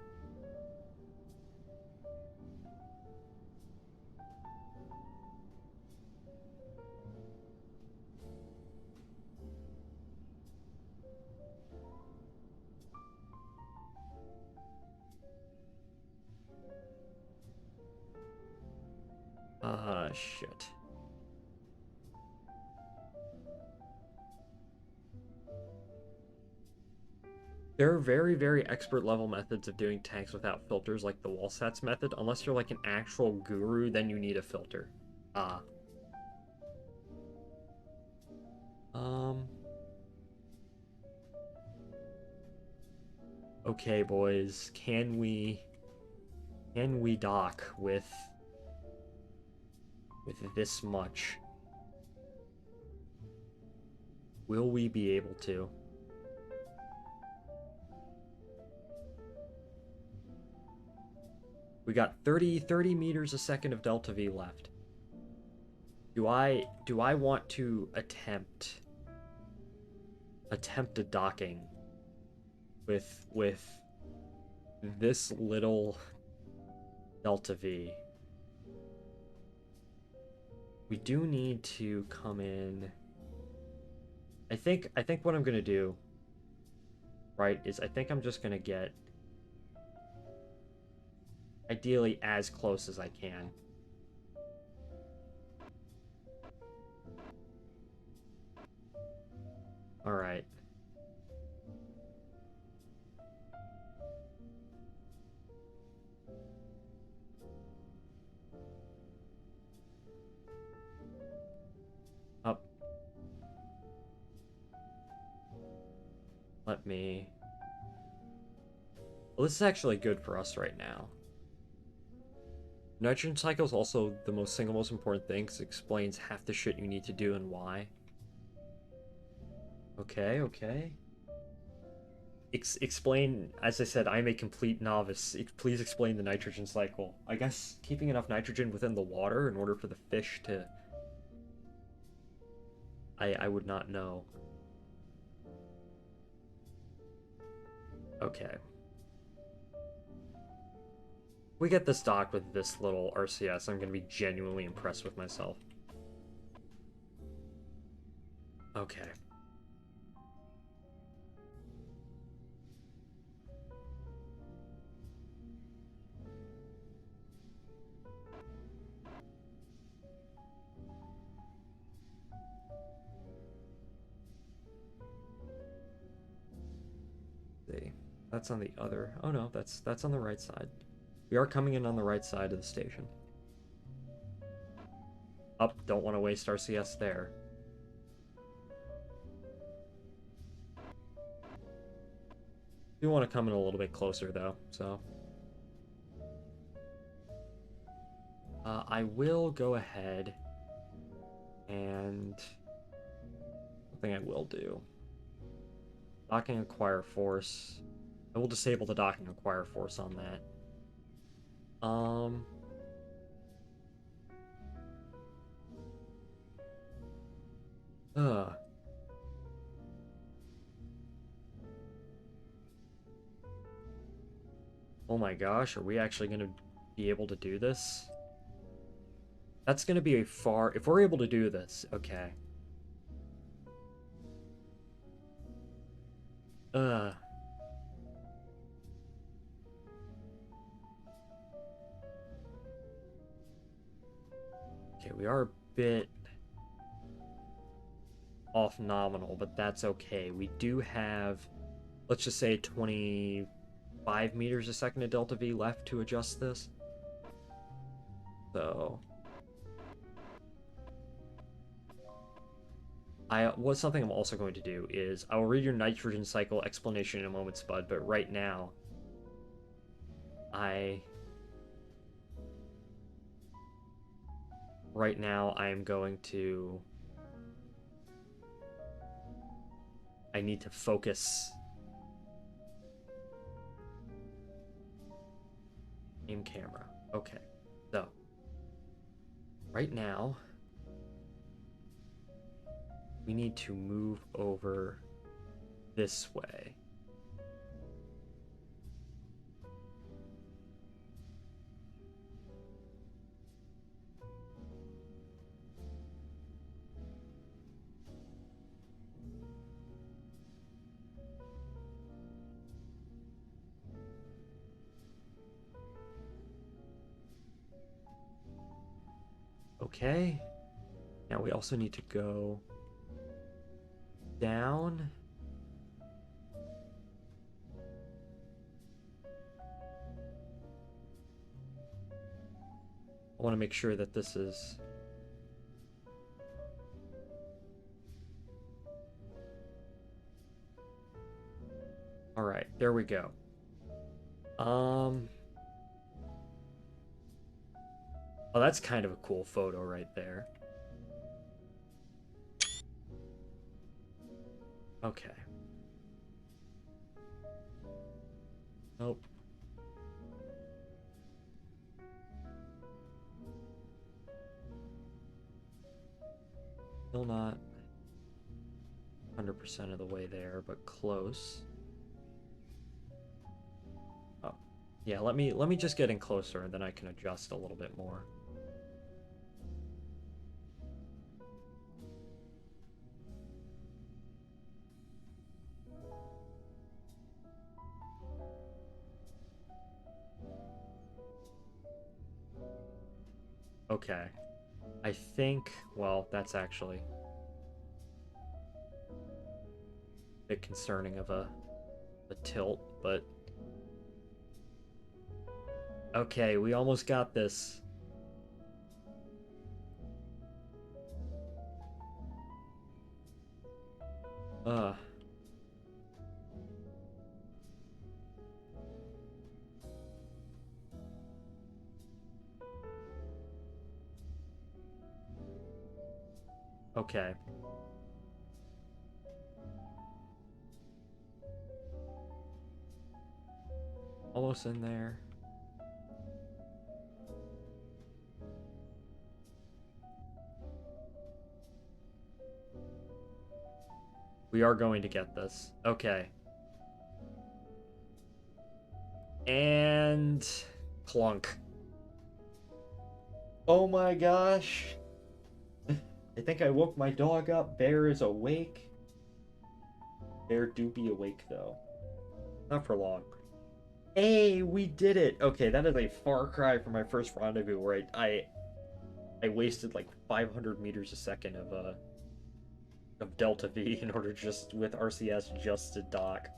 shit. There are very, very expert level methods of doing tanks without filters, like the Wallsats method. Unless you're like an actual guru, then you need a filter. Okay, boys. Can we dock with this much? Will we be able to? We got 30 meters a second of Delta V left. Do I want to attempt a docking with this little Delta V? We do need to come in. I think what I'm gonna do, right, is I think I'm just gonna get ideally as close as I can. All right. Up. Let me... Well, this is actually good for us right now. Nitrogen cycle is also the single most important thing because it explains half the shit you need to do and why. Okay, okay. Explain, as I said, I'm a complete novice. Please explain the nitrogen cycle. I guess keeping enough nitrogen within the water in order for the fish to... I would not know. Okay. We get this dock with this little RCS, I'm gonna be genuinely impressed with myself. Okay. See, that's on the other... Oh no, that's on the right side. We are coming in on the right side of the station. Up, don't want to waste RCS there. Do want to come in a little bit closer though, so... I will go ahead and... Something I will do. Docking acquire force. I will disable the docking acquire force on that. Ugh. Oh my gosh, are we actually gonna be able to do this? That's gonna be a far... If we're able to do this, okay. Okay, we are a bit off nominal, but that's okay. We do have, let's just say 25 meters a second of delta V left to adjust this. So... What's something I'm also going to do is I will read your nitrogen cycle explanation in a moment, Spud, but right now I am going to... I need to focus. Aim camera. Okay, so right now we need to move over this way. Okay. Now we also need to go down. I want to make sure that this is... Alright, there we go. Oh, that's kind of a cool photo right there. Okay. Nope. Still not 100% of the way there, but close. Oh, yeah. Let me just get in closer, and then I can adjust a little bit more. Okay. I think, well, that's actually a bit concerning of a tilt, but okay, we almost got this. Okay. Almost in there. We are going to get this. Okay. And clunk. Oh my gosh. I think I woke my dog up. Bear is awake. Bear do be awake though. Not for long. Hey, we did it. Okay, that is a far cry from my first rendezvous where I wasted like 500 meters a second of Delta V in order just with RCS just to dock.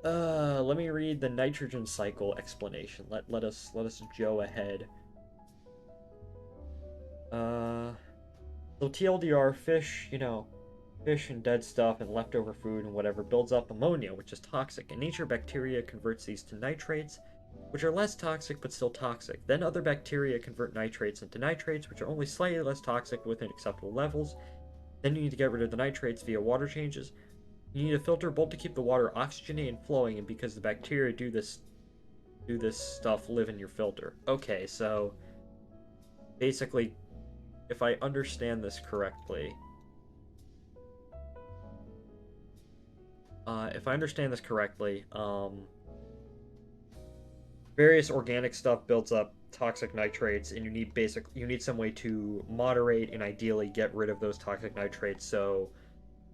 Let me read the nitrogen cycle explanation. Let us Joe ahead. So TLDR, fish, fish and dead stuff and leftover food and whatever builds up ammonia, which is toxic. In nature, bacteria converts these to nitrates, which are less toxic but still toxic. Then other bacteria convert nitrates into nitrates, which are only slightly less toxic within acceptable levels. Then you need to get rid of the nitrates via water changes. You need a filter both to keep the water oxygenated and flowing, and because the bacteria do this stuff live in your filter. Okay, so basically, if I understand this correctly, various organic stuff builds up toxic nitrates, and you need some way to moderate and ideally get rid of those toxic nitrates so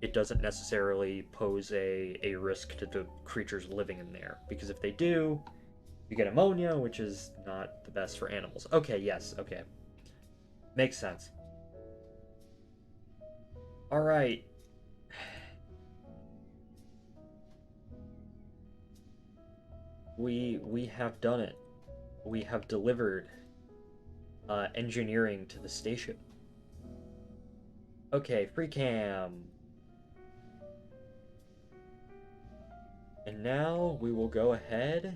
it doesn't necessarily pose a risk to the creatures living in there. Because if they do, you get ammonia, which is not the best for animals. Okay, yes, okay. Makes sense. Alright. We have done it. We have delivered engineering to the station. Okay, free cam. And now we will go ahead and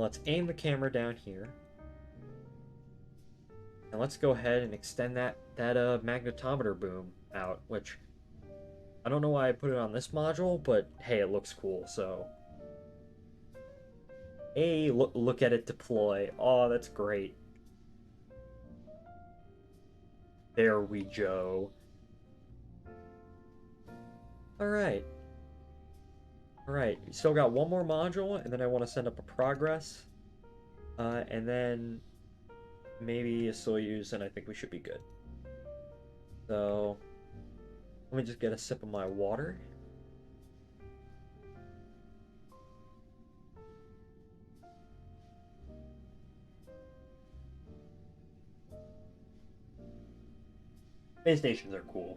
let's aim the camera down here. And let's go ahead and extend that magnetometer boom out, which I don't know why I put it on this module, but hey, it looks cool, so. Hey, look at it deploy. Oh, that's great. There we go. Alright. Alright, still got one more module, and then I want to send up a progress. And then maybe a Soyuz, and I think we should be good. So, let me just get a sip of my water. Space stations are cool.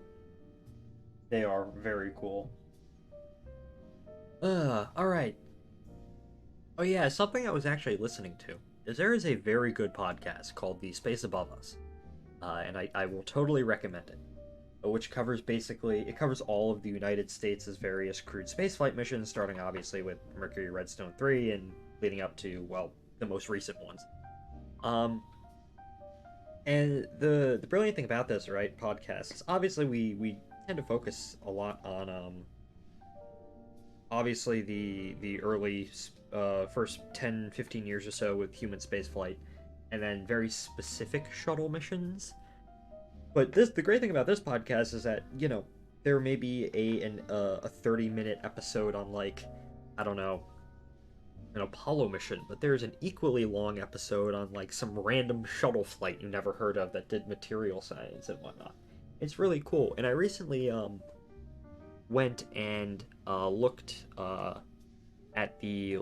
They are very cool. Alright. Oh yeah, something I was actually listening to is there is a very good podcast called The Space Above Us. And I will totally recommend it. Which covers it covers all of the United States' various crewed spaceflight missions, starting obviously with Mercury Redstone 3 and leading up to, well, the most recent ones. And the brilliant thing about this, right, podcast, is obviously we tend to focus a lot on obviously the early first 10-15 years or so with human spaceflight, and then very specific shuttle missions. But the great thing about this podcast is that, there may be a 30-minute episode on, like, I don't know, an Apollo mission, but there's an equally long episode on, like, some random shuttle flight you never heard of that did material science and whatnot. It's really cool. And I recently went and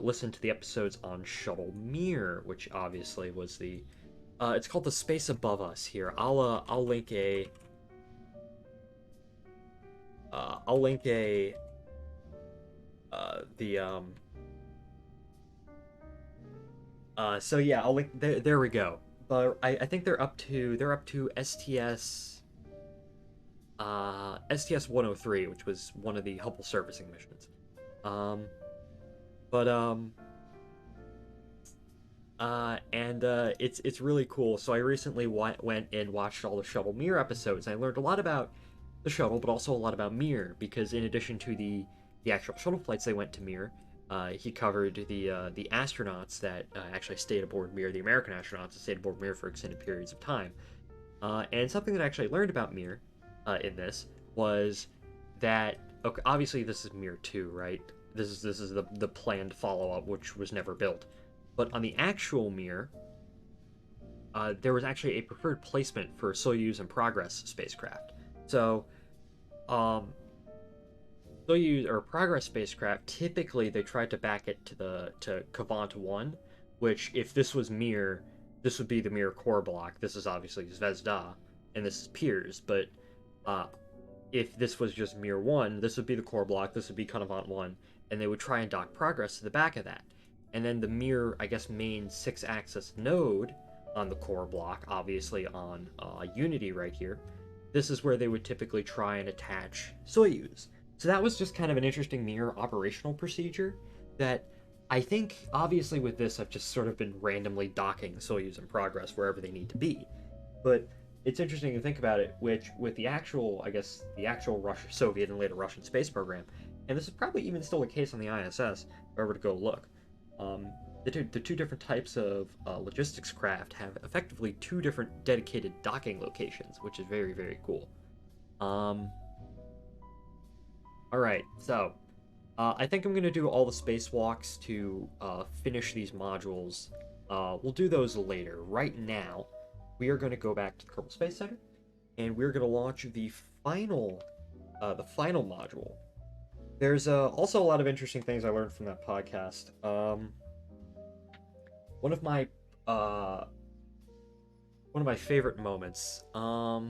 listened to the episodes on Shuttle Mir, which obviously was it's called The Space Above Us here. I'll link a so yeah, I'll link there we go. But I think they're up to STS 103, which was one of the Hubble servicing missions. It's really cool. So I recently went and watched all the Shuttle Mir episodes. And I learned a lot about the shuttle, but also a lot about Mir, because in addition to the actual shuttle flights they went to Mir, he covered the astronauts that actually stayed aboard Mir, the American astronauts that stayed aboard Mir for extended periods of time. And something that I actually learned about Mir in this was that, okay, obviously this is MIR-2, right? This is the planned follow-up, which was never built. But on the actual Mir, there was actually a preferred placement for Soyuz and Progress spacecraft. So, Soyuz or Progress spacecraft, typically they tried to back it to Kavant 1, which if this was Mir, this would be the Mir core block. This is obviously Zvezda, and this is Pirs, but if this was just Mir 1, this would be the core block, this would be Kavant 1, and they would try and dock Progress to the back of that. And then the Mir, I guess, main 6-axis node on the core block, obviously on Unity right here, this is where they would typically try and attach Soyuz. So that was just kind of an interesting Mir operational procedure that I think, obviously with this, I've just sort of been randomly docking Soyuz in Progress wherever they need to be. But it's interesting to think about it, which with the actual, I guess, the actual Soviet and later Russian space program, and this is probably even still the case on the ISS, if I were to go look, the two different types of logistics craft have effectively two different dedicated docking locations, which is very, very cool. Alright, so I think I'm going to do all the spacewalks to finish these modules. We'll do those later. Right now, we are going to go back to the Kerbal Space Center, and we're going to launch the final module. There's also a lot of interesting things I learned from that podcast. One of my favorite moments. Let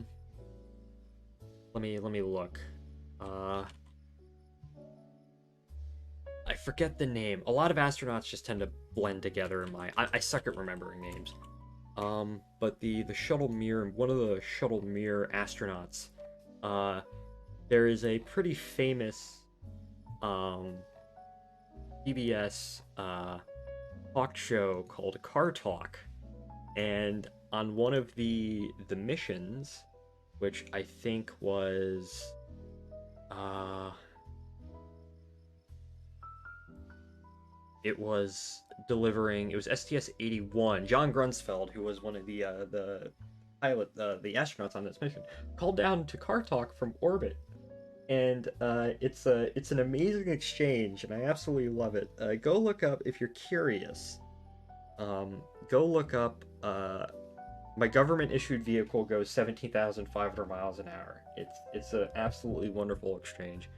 me look. I forget the name. A lot of astronauts just tend to blend together in my. I suck at remembering names. But the Shuttle Mir, one of the Shuttle Mir astronauts, there is a pretty famous PBS talk show called Car Talk, and on one of the missions, which I think was it was STS-81. John Grunsfeld, who was one of the astronauts on this mission, called down to Car Talk from orbit, and it's an amazing exchange, and I absolutely love it. Go look up if you're curious. Go look up. My government-issued vehicle goes 17,500 miles an hour. It's an absolutely wonderful exchange.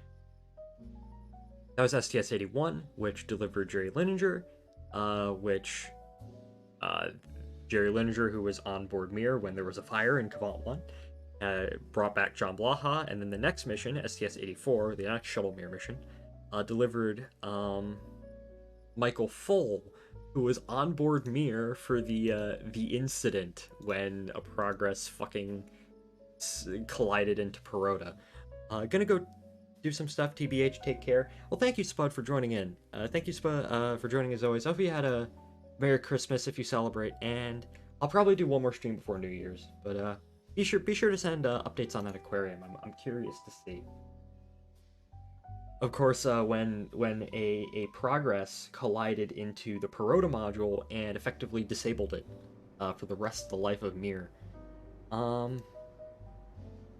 That was STS-81, which delivered Jerry Linenger, Jerry Linenger, who was on board Mir when there was a fire in Kavant 1, brought back John Blaha, and then the next mission, STS-84, the next Shuttle Mir mission, delivered Michael Full, who was on board Mir for the incident when a Progress fucking collided into Perota. Gonna go do some stuff. TBH, take care. Well, thank you, Spud, for joining in. Thank you, Spud, for joining as always. I hope you had a Merry Christmas if you celebrate, and I'll probably do one more stream before New Year's. But be sure to send updates on that aquarium. I'm curious to see. Of course, when a Progress collided into the Perota module and effectively disabled it for the rest of the life of Mir. Of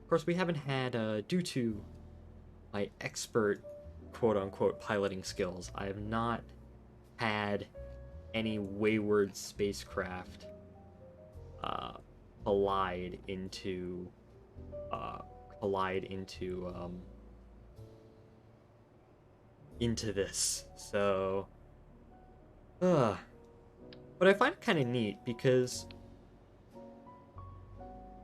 course, we haven't had, due to my expert quote-unquote piloting skills, I have not had any wayward spacecraft collide into this, so but I find it kind of neat because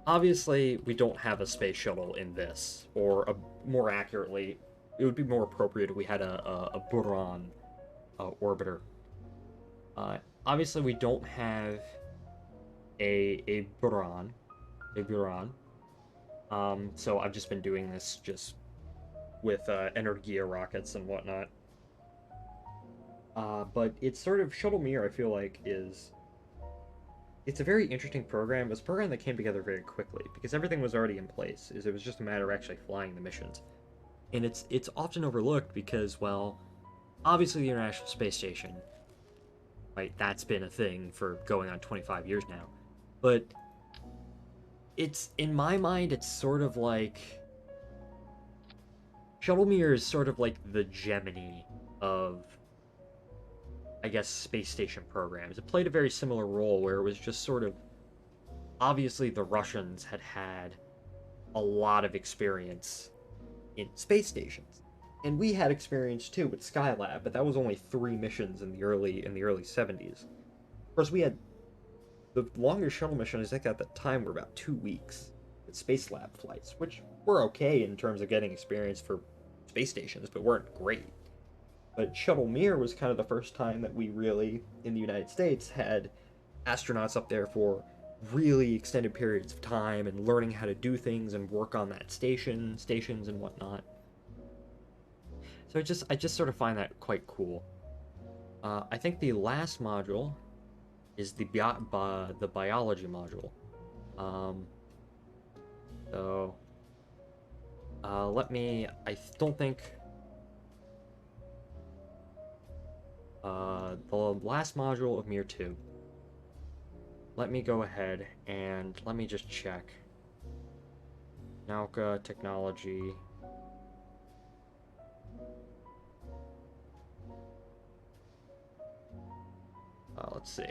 obviously we don't have a space shuttle in this, or more accurately, it would be more appropriate if we had a Buran orbiter. Obviously we don't have a Buran, so I've just been doing this just with Energia rockets and whatnot. But it's sort of, Shuttle Mir, I feel like, is it's a very interesting program. It was a program that came together very quickly because everything was already in place. It was just a matter of actually flying the missions. And it's often overlooked because, well, obviously the International Space Station, right, that's been a thing for going on 25 years now. But it's, in my mind, it's sort of like Shuttle MIR is sort of like the Gemini of, I guess, space station programs. It played a very similar role where it was just sort of, obviously the Russians had a lot of experience in space stations. And we had experience too with Skylab, but that was only 3 missions in the early 70s. Of course, we had the longest shuttle mission, I think at the time, were about 2 weeks with Space Lab flights, which were okay in terms of getting experience for space stations, but weren't great. But Shuttle Mir was kind of the first time that we really, in the United States, had astronauts up there for really extended periods of time and learning how to do things and work on that stations and whatnot. So I just sort of find that quite cool. I think the last module is the biology module. So let me. I don't think the last module of MIR-2. Let me go ahead and let me just check. Nauka technology. Let's see.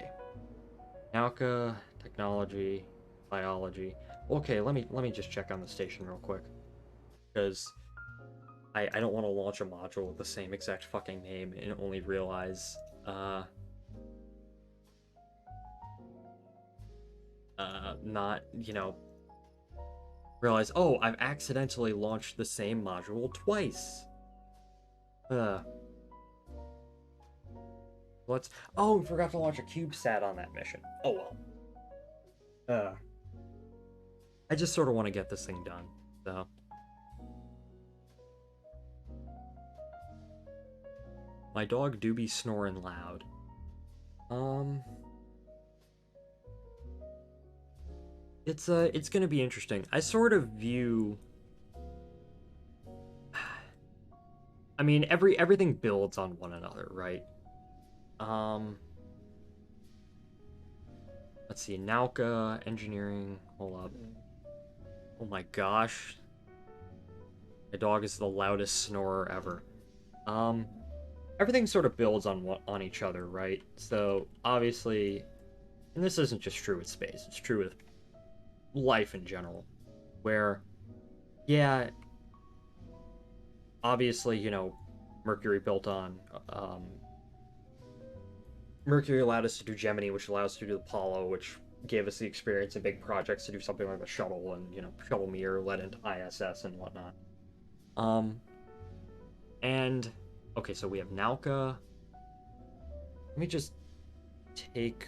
Nauka technology, biology. Okay, let me just check on the station real quick, because I don't want to launch a module with the same exact fucking name and only realize not, you know, realize, oh, I've accidentally launched the same module twice. Let's. Oh, we forgot to launch a CubeSat on that mission. Oh well. I just sort of want to get this thing done, so. My dog do be snoring loud. It's gonna be interesting. I sort of view. I mean, everything builds on one another, right? Let's see, Nauka, engineering, hold up. Oh my gosh. My dog is the loudest snorer ever. Everything sort of builds on each other, right? So, obviously, and this isn't just true with space, it's true with life in general, where, yeah, obviously, you know, Mercury built on, Mercury allowed us to do Gemini, which allowed us to do Apollo, which gave us the experience in big projects to do something like a shuttle, and, you know, Shuttle Mir led into ISS and whatnot. And, okay, so we have Nauka. Let me just take...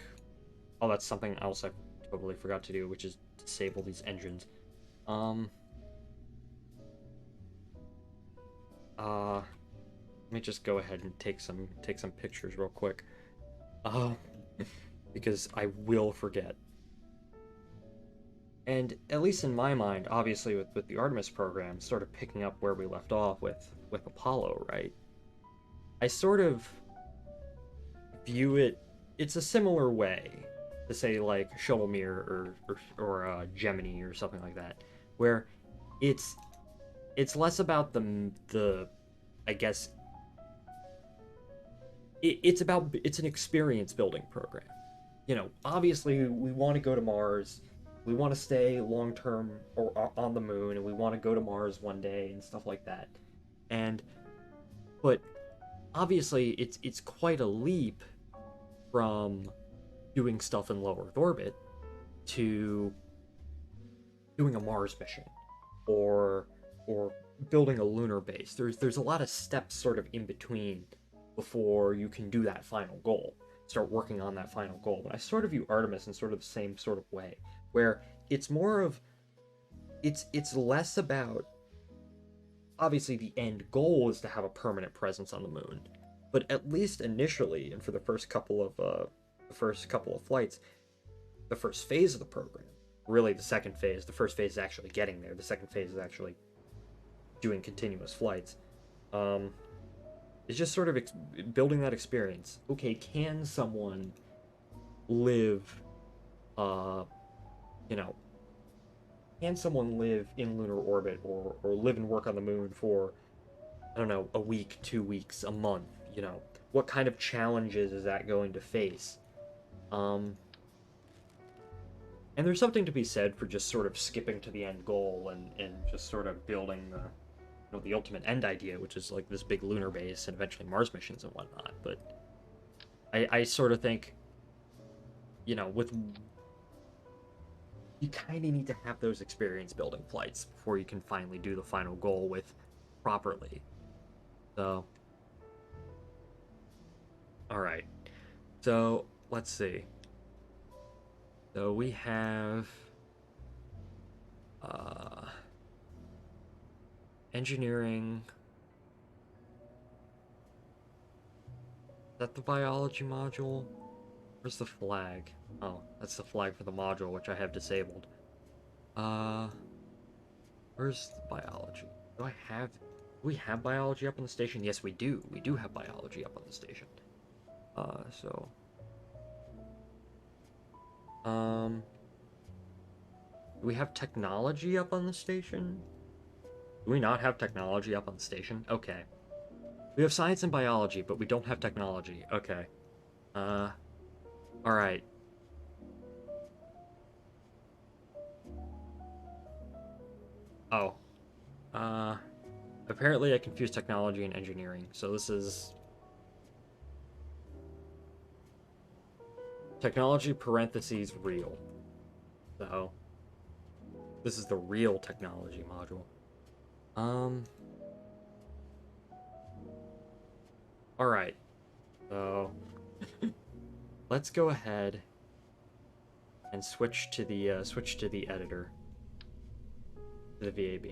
Oh, that's something else I totally forgot to do, which is disable these engines. Let me just go ahead and take some pictures real quick. Because I will forget. And at least in my mind, obviously with the Artemis program, sort of picking up where we left off with Apollo, right? I sort of view it's a similar way to say like Shuttle Mir or Gemini or something like that, where it's less about the I guess it's an experience building program. You know, obviously we want to go to Mars, we want to stay long term or on the moon, and we want to go to Mars one day and stuff like that. But obviously it's quite a leap from doing stuff in low Earth orbit to doing a Mars mission or building a lunar base. There's a lot of steps sort of in between before you can do that final goal, start working on that final goal. But I sort of view Artemis in sort of the same sort of way, where it's more of it's less about, obviously the end goal is to have a permanent presence on the moon, but at least initially and for the first couple of flights, the first phase of the program. Really, the second phase. The first phase is actually getting there. The second phase is actually doing continuous flights. It's just sort of building that experience. Okay, can someone live, you know, can someone live in lunar orbit or live and work on the moon for, I don't know, a week, 2 weeks, a month, you know? What kind of challenges is that going to face? And there's something to be said for just sort of skipping to the end goal and just sort of building the, you know, the ultimate end idea, which is like this big lunar base and eventually Mars missions and whatnot. But I sort of think, you know, you kind of need to have those experience building flights before you can finally do the final goal with properly. So, all right. So let's see. So we have engineering. Is that the biology module? Where's the flag? Oh, that's the flag for the module, which I have disabled. Where's the biology? Do we have biology up on the station? Yes, we do. We do have biology up on the station. Do we have technology up on the station? Do we not have technology up on the station? Okay. We have science and biology, but we don't have technology. Okay. Alright. Oh. Apparently I confused technology and engineering, so this is... Technology parentheses real. So... This is the real technology module. Alright. So... Let's go ahead and switch to the editor. To the VAB.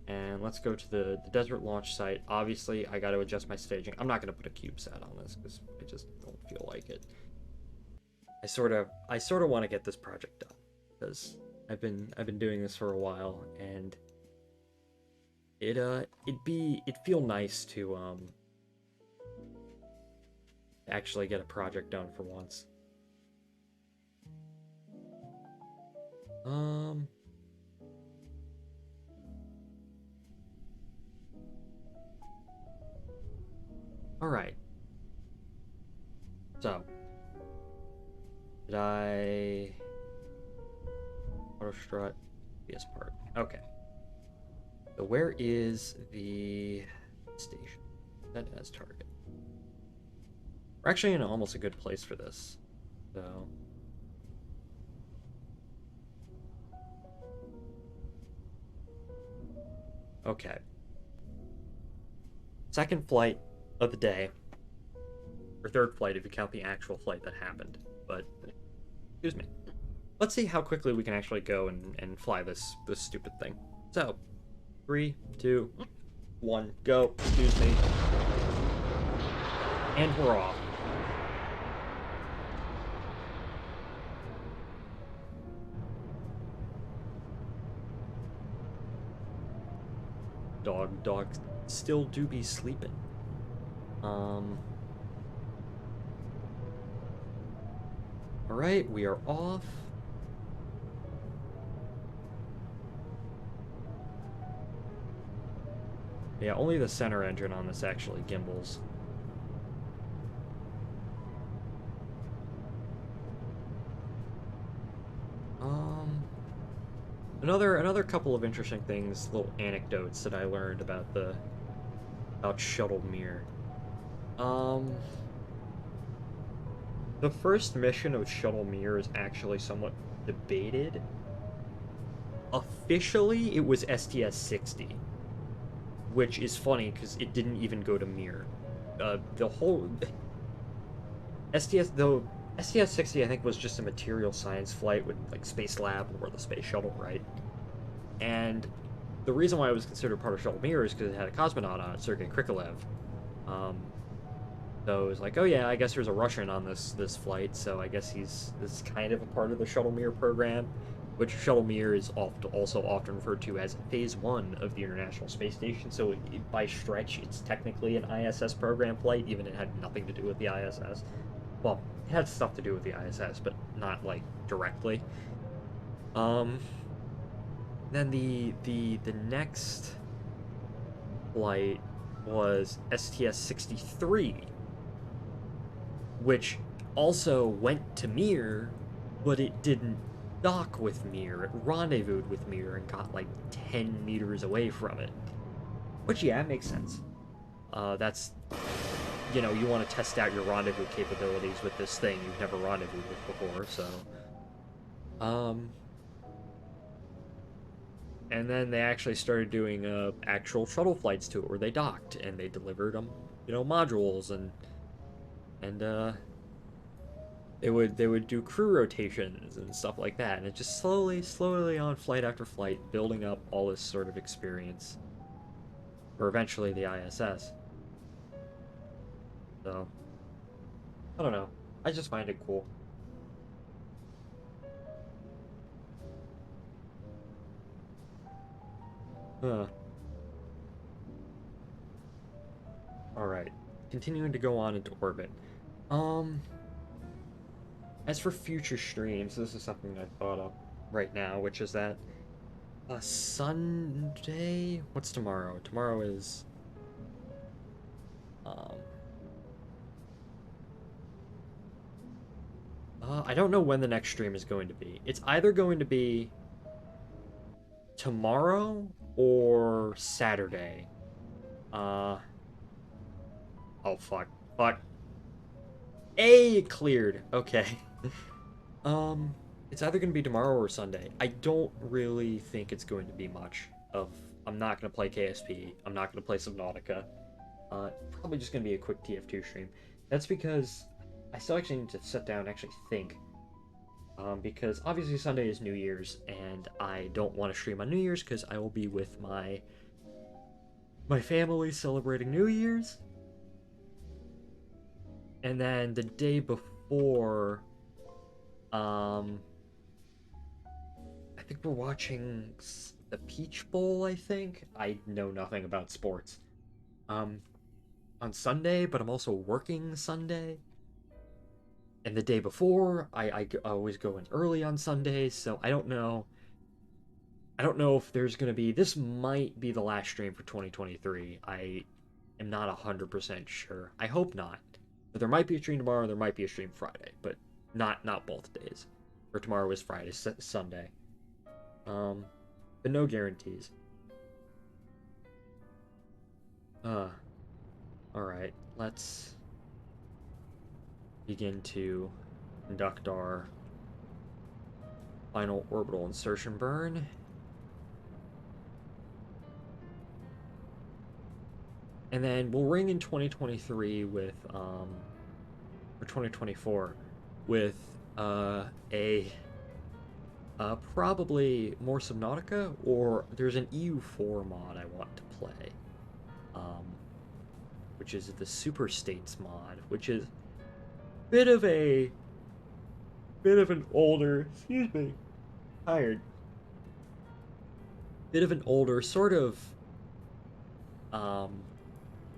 And let's go to the desert launch site. Obviously, I got to adjust my staging. I'm not going to put a CubeSat on this because I just don't feel like it. I sort of want to get this project done because I've been doing this for a while, and it'd feel nice to actually get a project done for once. Alright. So. Did I... Auto strut? PS part. Okay. So where is the station? That as target. We're actually in almost a good place for this. So... Okay. Second flight of the day. Or third flight if you count the actual flight that happened. But, excuse me. Let's see how quickly we can actually go and fly this stupid thing. So, 3, 2, 1, go. Excuse me. And we're off. Dog still do be sleeping. Alright, we are off. Yeah, only the center engine on this actually gimbals. Another couple of interesting things, little anecdotes that I learned about Shuttle MIR. The first mission of Shuttle MIR is actually somewhat debated. Officially, it was STS-60, which is funny because it didn't even go to MIR. The whole STS-60 I think was just a material science flight with like Space Lab or the Space Shuttle, right? And the reason why it was considered part of Shuttle MIR is because it had a cosmonaut on it, Sergei Krikalev. So it was like, oh yeah, I guess there's a Russian on this flight, so I guess this is kind of a part of the Shuttle MIR program, which Shuttle MIR is also often referred to as Phase 1 of the International Space Station, so by stretch, it's technically an ISS program flight, even it had nothing to do with the ISS. Well, it had stuff to do with the ISS, but not, like, directly. Then the next flight was STS-63, which also went to Mir, but it didn't dock with Mir. It rendezvoused with Mir and got like 10 meters away from it. Which, yeah, makes sense. That's, you know, you want to test out your rendezvous capabilities with this thing you've never rendezvoused with before, so. And then they actually started doing actual shuttle flights to it, where they docked and they delivered them, you know, modules and they would do crew rotations and stuff like that, and it just slowly on flight after flight, building up all this sort of experience for eventually the ISS. So I don't know. I just find it cool. Huh. Alright. Continuing to go on into orbit. As for future streams, this is something I thought of right now, which is that Sunday? What's tomorrow? Tomorrow is I don't know when the next stream is going to be. It's either going to be tomorrow or Saturday. Oh fuck. It cleared. Okay. It's either gonna be tomorrow or Sunday. I don't really think it's going to be much of. I'm not gonna play KSP. I'm not gonna play Subnautica. Probably just gonna be a quick TF2 stream. That's because I still actually need to sit down and actually think. Because obviously Sunday is New Year's, and I don't want to stream on New Year's because I will be with my family celebrating New Year's. And then the day before, I think we're watching the Peach Bowl, I think. I know nothing about sports. On Sunday, but I'm also working Sunday. And the day before, I always go in early on Sundays, so I don't know. I don't know if there's going to be... This might be the last stream for 2023. I am not 100% sure. I hope not. But there might be a stream tomorrow, there might be a stream Friday, but not both days. Or tomorrow is Friday, Sunday. But no guarantees. Alright, let's begin to conduct our final orbital insertion burn. And then we'll ring in 2023 with, or 2024, with, probably more Subnautica, or there's an EU4 mod I want to play, which is the Super States mod, which is bit of an older, excuse me, tired, bit of an older, sort of, I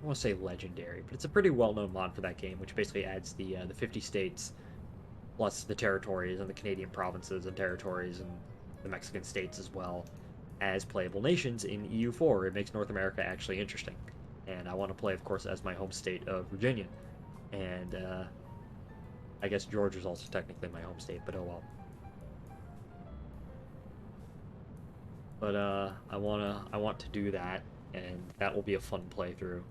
want to say legendary, but it's a pretty well-known mod for that game, which basically adds the 50 states, plus the territories and the Canadian provinces and territories and the Mexican states as well, as playable nations in EU4. It makes North America actually interesting. And I want to play, of course, as my home state of Virginia. And I guess Georgia's also technically my home state, but oh well. But I want to do that, and that will be a fun playthrough.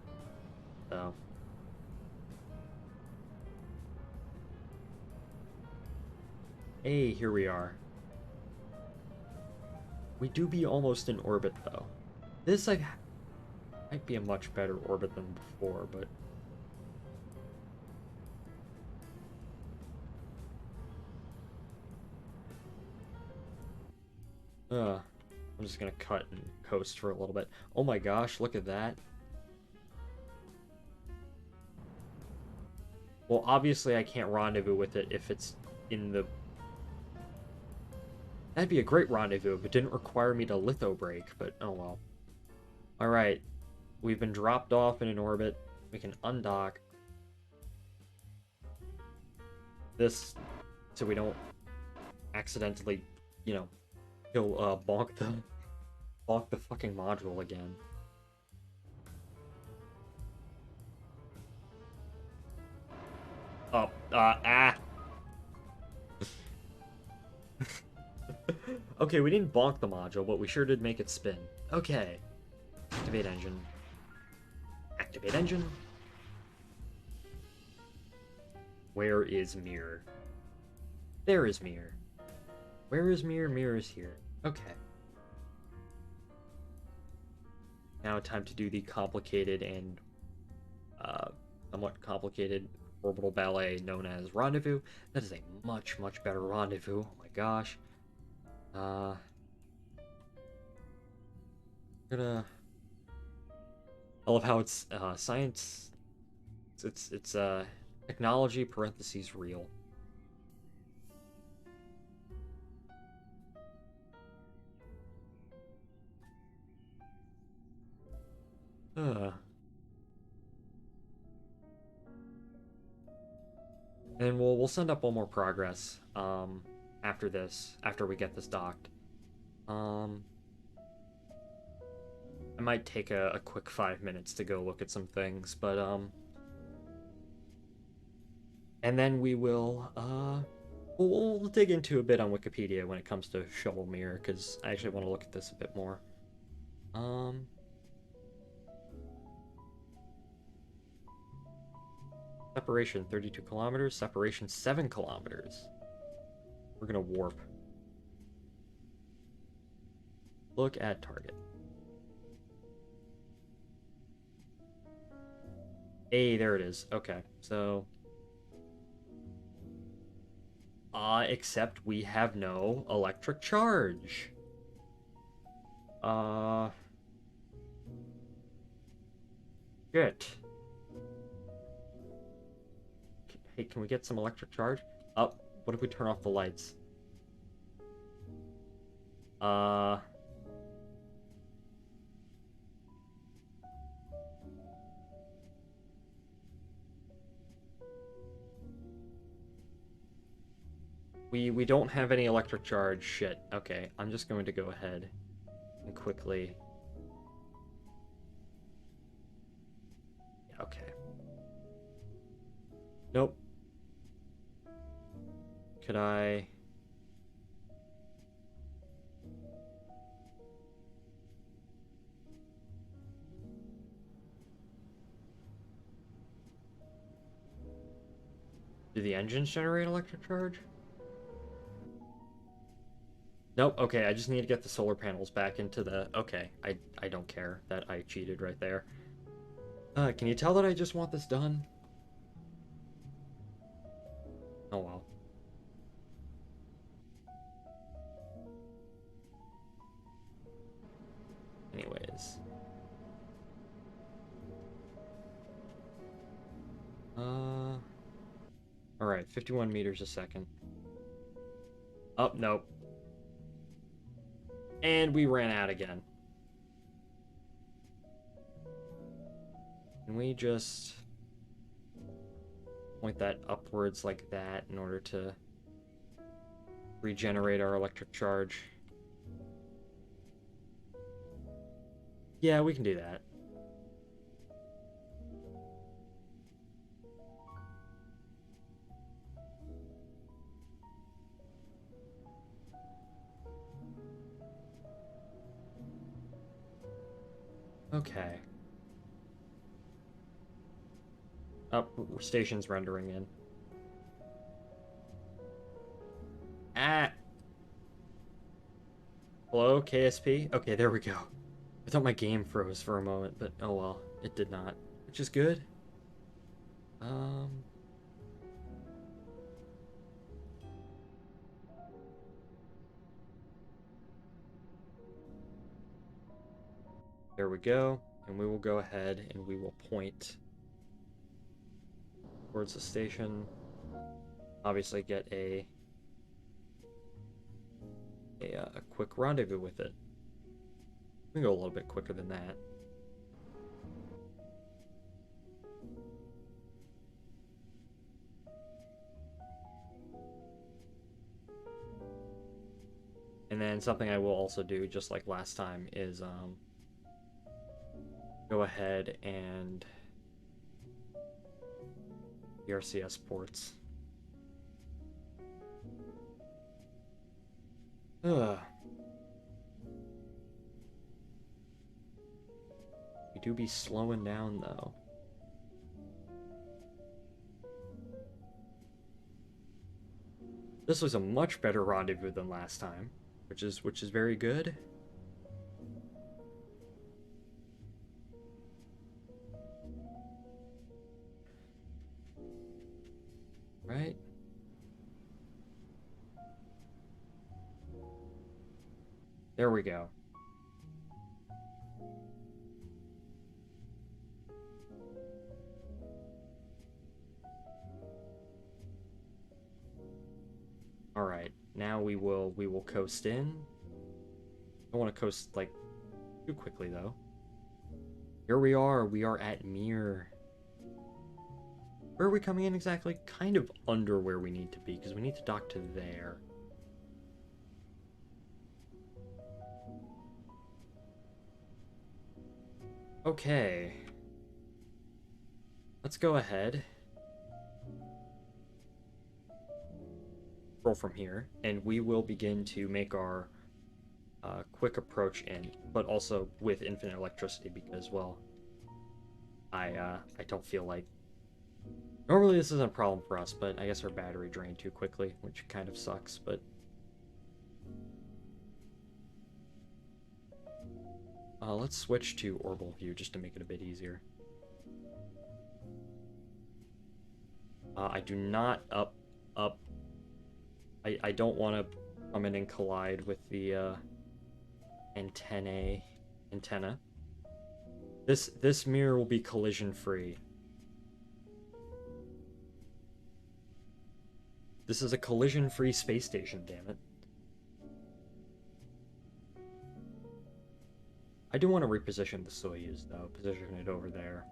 So hey, here we are. We do be almost in orbit, though. This might be a much better orbit than before, but... I'm just gonna cut and coast for a little bit. Oh my gosh, look at that. Well, obviously I can't rendezvous with it if it's in the... That'd be a great rendezvous if it didn't require me to litho break, but oh well. Alright, we've been dropped off in an orbit. We can undock this so we don't accidentally, you know, bonk the fucking module again. Oh, Okay, we didn't bonk the module, but we sure did make it spin. Okay. Activate engine. Activate engine. Where is MIR? There is MIR. Where is MIR? MIR is here. Okay. Now time to do the complicated and somewhat complicated orbital ballet known as rendezvous. That is a much, much better rendezvous. Oh my gosh. I love how it's science. It's technology parentheses real. And we'll send up one more progress after this, after we get this docked. I might take a quick 5 minutes to go look at some things, but and then we will we'll dig into a bit on Wikipedia when it comes to Shovel MIR, because I actually want to look at this a bit more. Separation 32 kilometers, separation 7 kilometers. We're gonna warp. Look at target. Hey, there it is. Okay, so except we have no electric charge. Shit. Hey, can we get some electric charge? Oh, what if we turn off the lights? We don't have any electric charge. Shit. Okay, I'm just going to go ahead and quickly... Okay. Nope. Could I... Do the engines generate electric charge? Nope, okay, I just need to get the solar panels back into the... Okay, I don't care that I cheated right there. Can you tell that I just want this done? Oh well. Anyways. Alright, 51 meters a second. Oh, nope. And we ran out again. Can we just point that upwards like that in order to regenerate our electric charge? Yeah, we can do that. Okay. Oh, station's rendering in. Ah! Hello, KSP? Okay, there we go. I thought my game froze for a moment, but oh well, it did not. Which is good. There we go. And we will go ahead and we will point towards the station. Obviously get a quick rendezvous with it. We can go a little bit quicker than that. And then something I will also do, just like last time, is go ahead and ERCS ports. Ugh. We do be slowing down though. This was a much better rendezvous than last time, which is very good. Right? There we go. All right, now we will coast in. I don't want to coast like too quickly though. Here we are at MIR. Where are we coming in exactly? Kind of under where we need to be, because we need to dock to there. Okay. Let's go ahead. Roll from here, and we will begin to make our quick approach in, but also with infinite electricity, because, well, I don't feel like... Normally this isn't a problem for us, but I guess our battery drained too quickly, which kind of sucks, but... let's switch to orbital view just to make it a bit easier. I do not I don't want to come in and collide with the antenna. This mirror will be collision free. This is a collision free space station, damn it. I do want to reposition the Soyuz though, position it over there.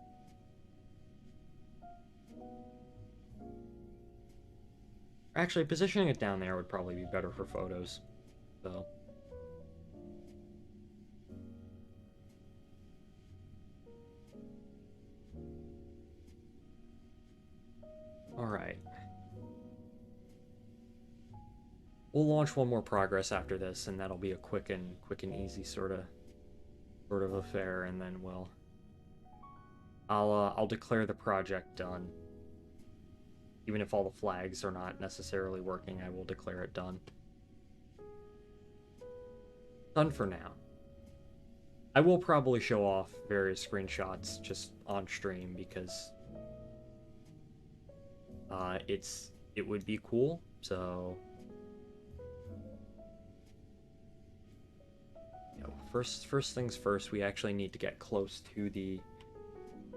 Actually, positioning it down there would probably be better for photos, so. All right. We'll launch one more progress after this, and that'll be a quick and easy sort of affair, and then I'll declare the project done. Even if all the flags are not necessarily working, I will declare it done. Done for now. I will probably show off various screenshots just on stream because it would be cool, so you know, first things first, we actually need to get close to the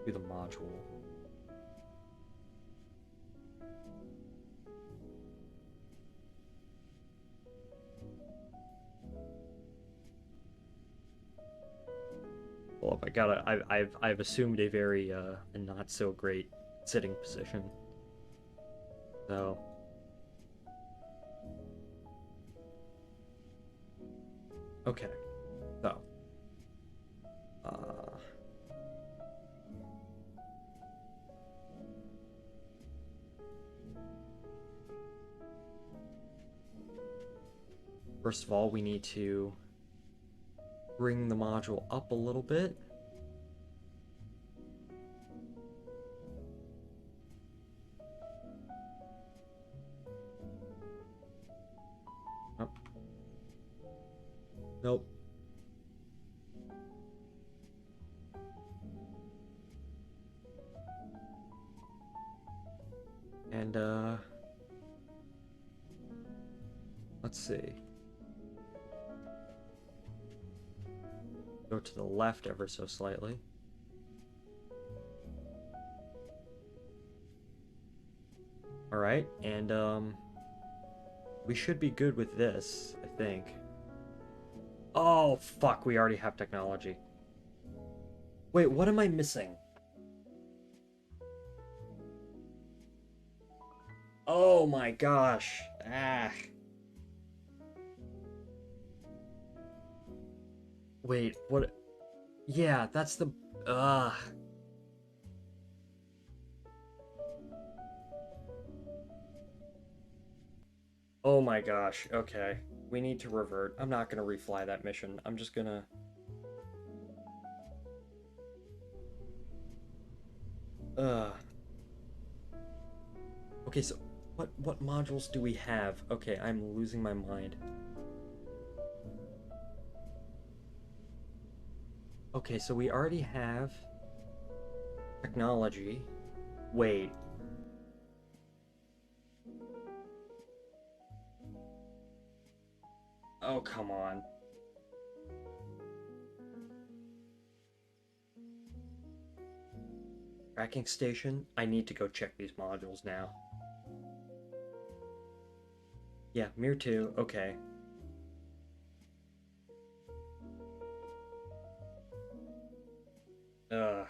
module. Well, I've assumed a very a not so great sitting position. So okay. So first of all, we need to bring the module up a little bit. Oh. Nope. And let's see. Go to the left ever so slightly. Alright, and, we should be good with this, I think. Oh, fuck, we already have technology. Wait, what am I missing? Oh my gosh. Ah. Wait, what? Yeah, that's the... Oh my gosh, okay. We need to revert. I'm not gonna refly that mission. I'm just gonna... Okay, so what modules do we have? Okay, I'm losing my mind. Okay, so we already have technology. Wait. Oh, come on. Tracking station? I need to go check these modules now. Yeah, MIR-2, okay. Ugh.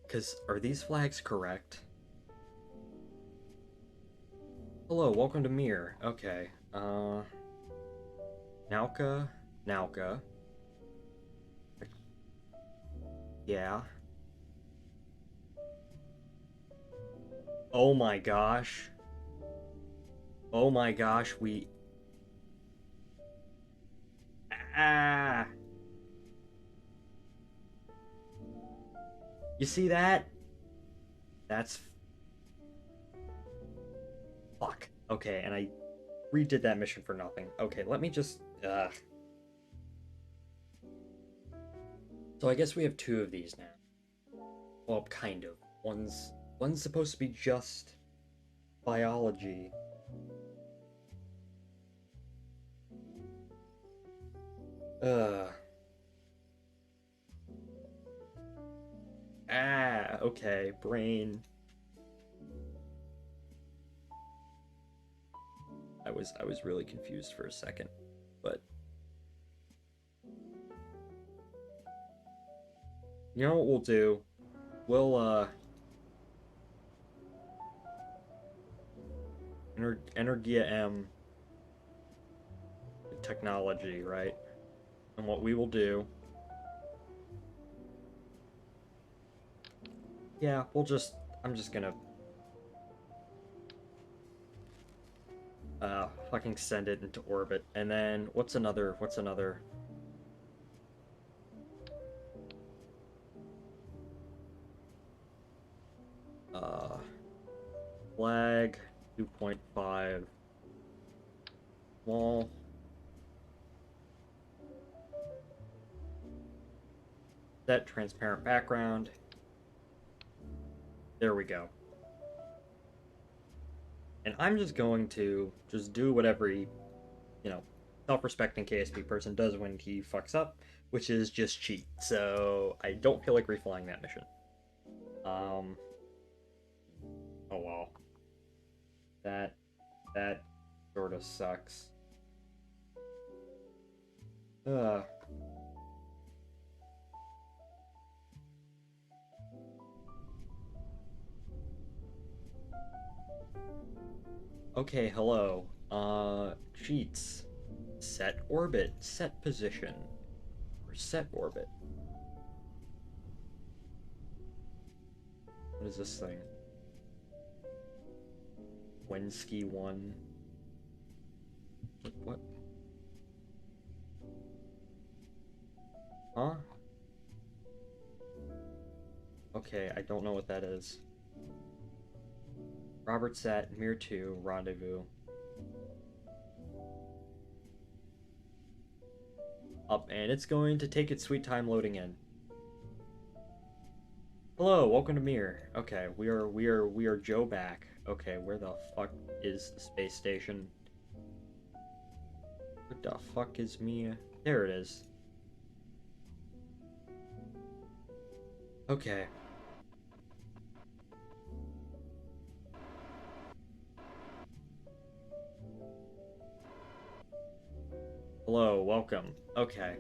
Because, are these flags correct? Hello, welcome to MIR. Okay, Nauka. Yeah. Oh my gosh. Oh my gosh, we... Ah! You see that? That's... Fuck. Okay, and I redid that mission for nothing. Okay, let me just... So I guess we have two of these now. Well, kind of. One's supposed to be just biology. Okay, brain. I was really confused for a second, but you know what we'll do? We'll Energia M technology, right? And what we will do... Yeah, I'm just gonna fucking send it into orbit. And then what's another flag 2.5 wall. Set transparent background. There we go. And I'm just going to just do what every, self-respecting KSP person does when he fucks up, which is just cheat. So I don't feel like reflying that mission. Oh well. That sort of sucks. Okay, hello. Cheats. Set orbit, set position, or set orbit. What is this thing? Wensky 1. What? Huh? Okay, I don't know what that is. Robert Sat, MIR-2, rendezvous. Up, and it's going to take its sweet time loading in. Hello, welcome to MIR. Okay, we are Joe back. Okay, where the fuck is the space station? Where the fuck is Mia? There it is. Okay. Hello, welcome. Okay.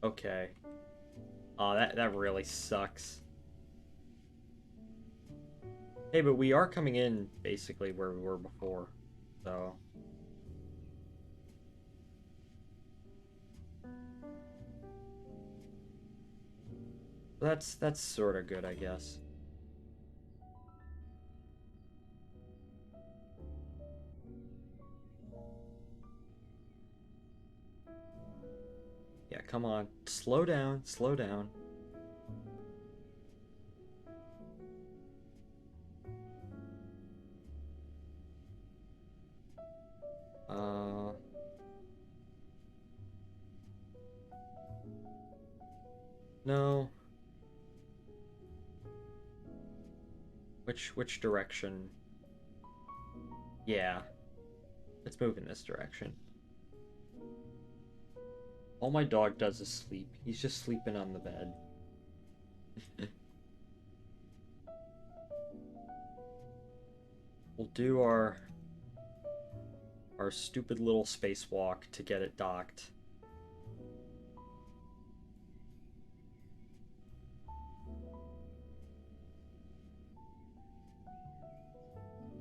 Okay. Oh, that really sucks. Hey, but we are coming in basically where we were before, so. That's sort of good, I guess. Yeah, come on. Slow down, slow down. No. Which direction? Yeah. Let's move in this direction. All my dog does is sleep. He's just sleeping on the bed. We'll do our stupid little spacewalk to get it docked.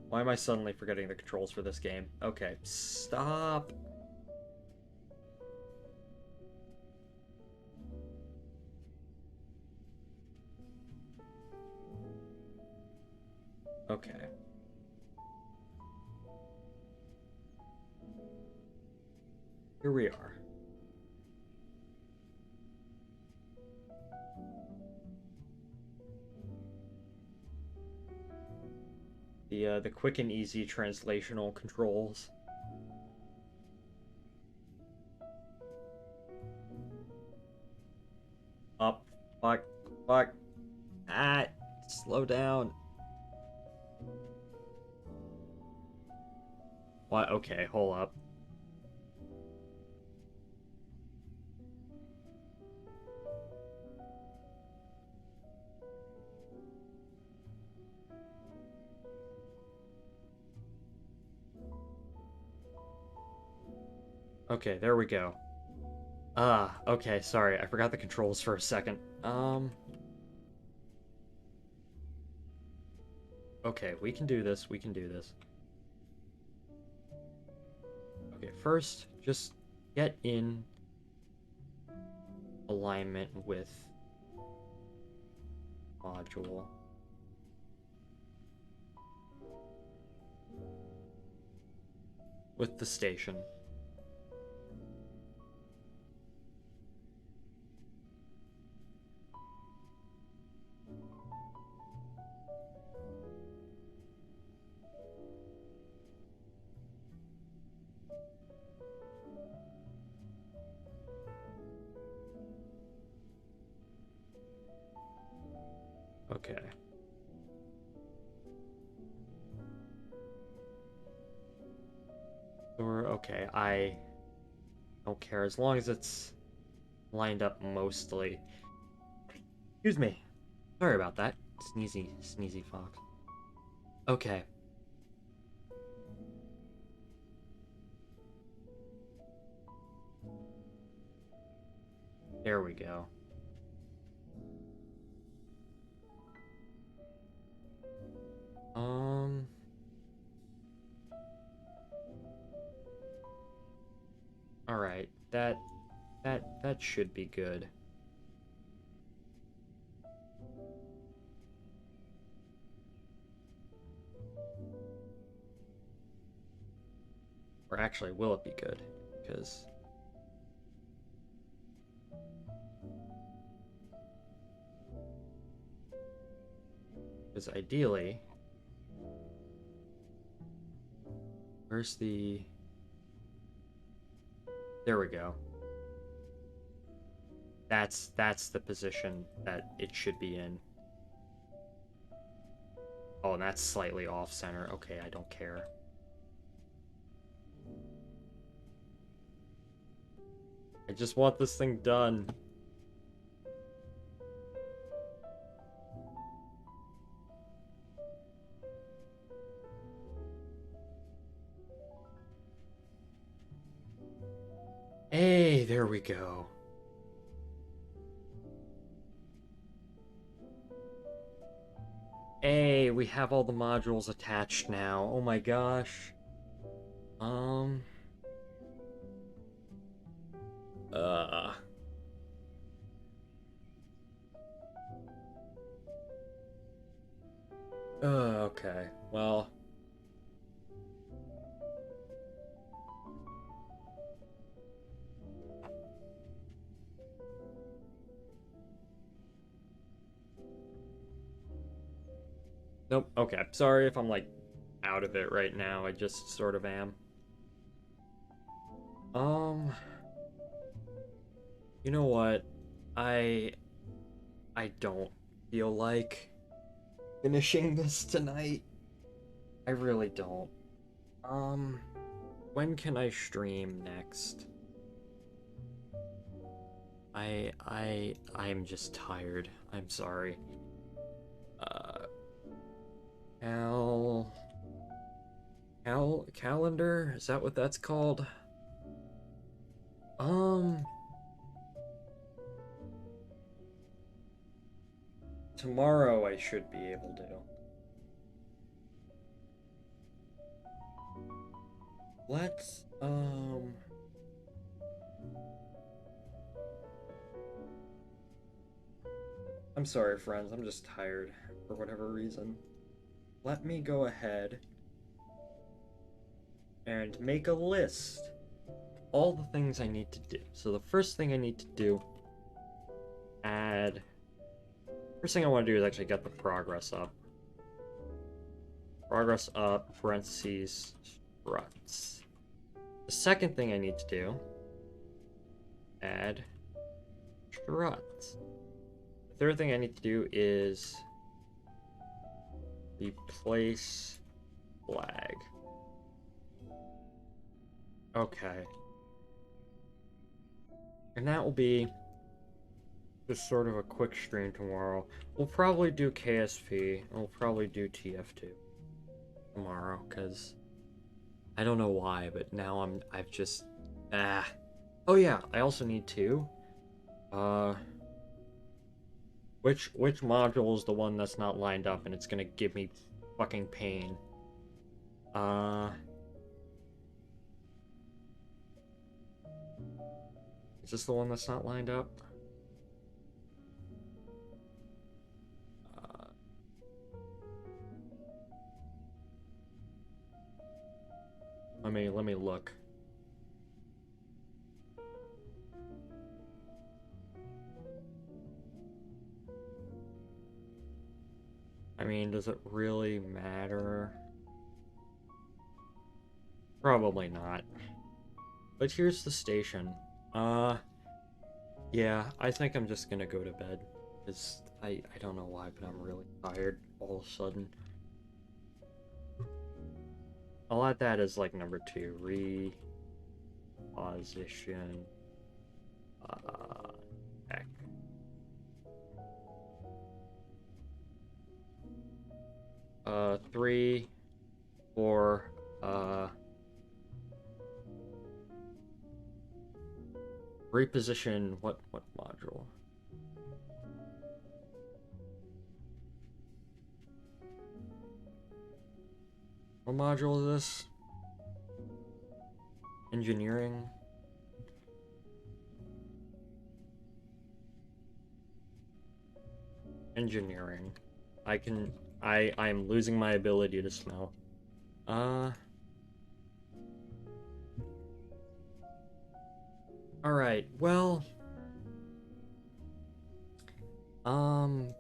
Why am I suddenly forgetting the controls for this game? Okay, stop. Okay. Here we are. The quick and easy translational controls. Up, fuck, fuck. Ah, slow down. What? Okay, hold up. Okay, there we go. Okay, sorry, I forgot the controls for a second. Okay, we can do this, we can do this. Okay, first, just get in alignment with module. With the station. Okay. Or, okay, I don't care as long as it's lined up mostly. Excuse me. Sorry about that. Sneezy fox. Okay. There we go. Alright, that should be good. Or actually, will it be good? because ideally, where's the... There we go. That's the position that it should be in. Oh, and that's slightly off center. Okay, I don't care. I just want this thing done. Hey, there we go. Hey, we have all the modules attached now. Oh my gosh. Okay. Well. Nope. Okay. Sorry if I'm like out of it right now. I just sort of am. You know what? I don't feel like finishing this tonight. I really don't. When can I stream next? I'm just tired. I'm sorry. Calendar? Is that what that's called? Tomorrow I should be able to. Let's, I'm sorry, friends. I'm just tired for whatever reason. Let me go ahead and make a list. All the things I need to do. So the first thing I need to do, first thing I want to do is actually get the progress up. Progress up, parentheses, struts. The second thing I need to do, add struts. The third thing I need to do is replace flag. Okay. And that will be just sort of a quick stream tomorrow. We'll probably do KSP, and we'll probably do TF2 tomorrow, because I don't know why, but now I've just... Oh yeah, I also need to... Which module is the one that's not lined up and it's gonna give me fucking pain? Is this the one that's not lined up? Let me look. I mean, does it really matter? Probably not. But here's the station. Yeah, I think I'm just gonna go to bed. Because I don't know why, but I'm really tired all of a sudden. I'll add that as like number 2. Reposition. Heck. Three, 4, reposition, what module? What module is this? Engineering? Engineering. I'm losing my ability to smell. Alright, well...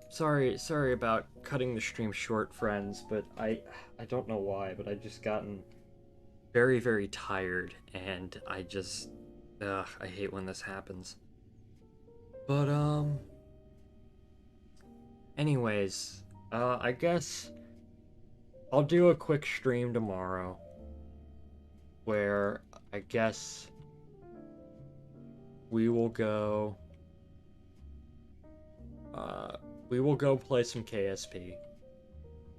sorry about cutting the stream short, friends, but I don't know why, but I've just gotten very, very tired, and I just... I hate when this happens. But, anyways, I guess I'll do a quick stream tomorrow, where I guess we will go play some KSP.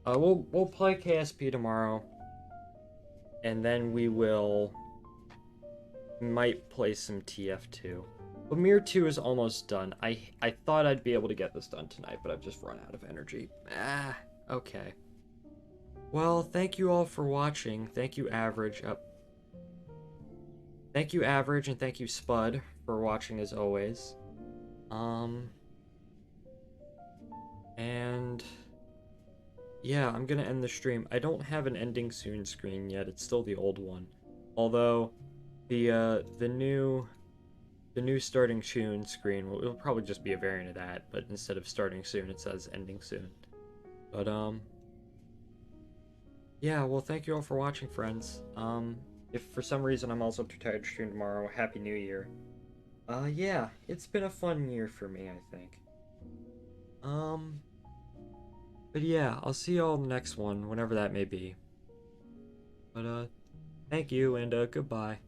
We'll play KSP tomorrow, and then we might play some TF2. But MIR-2 is almost done. I thought I'd be able to get this done tonight, but I've just run out of energy. Okay. Well, thank you all for watching. Thank you, Average. Thank you, Average, and thank you, Spud, for watching as always. And yeah, I'm gonna end the stream. I don't have an ending soon screen yet. It's still the old one. Although the new starting soon screen will probably just be a variant of that, but instead of starting soon, it says ending soon. But yeah, well, thank you all for watching, friends. If for some reason I'm also too tired to stream tomorrow, Happy New Year. Yeah, it's been a fun year for me, I think. But yeah, I'll see y'all in the next one, whenever that may be. But, thank you, and, goodbye.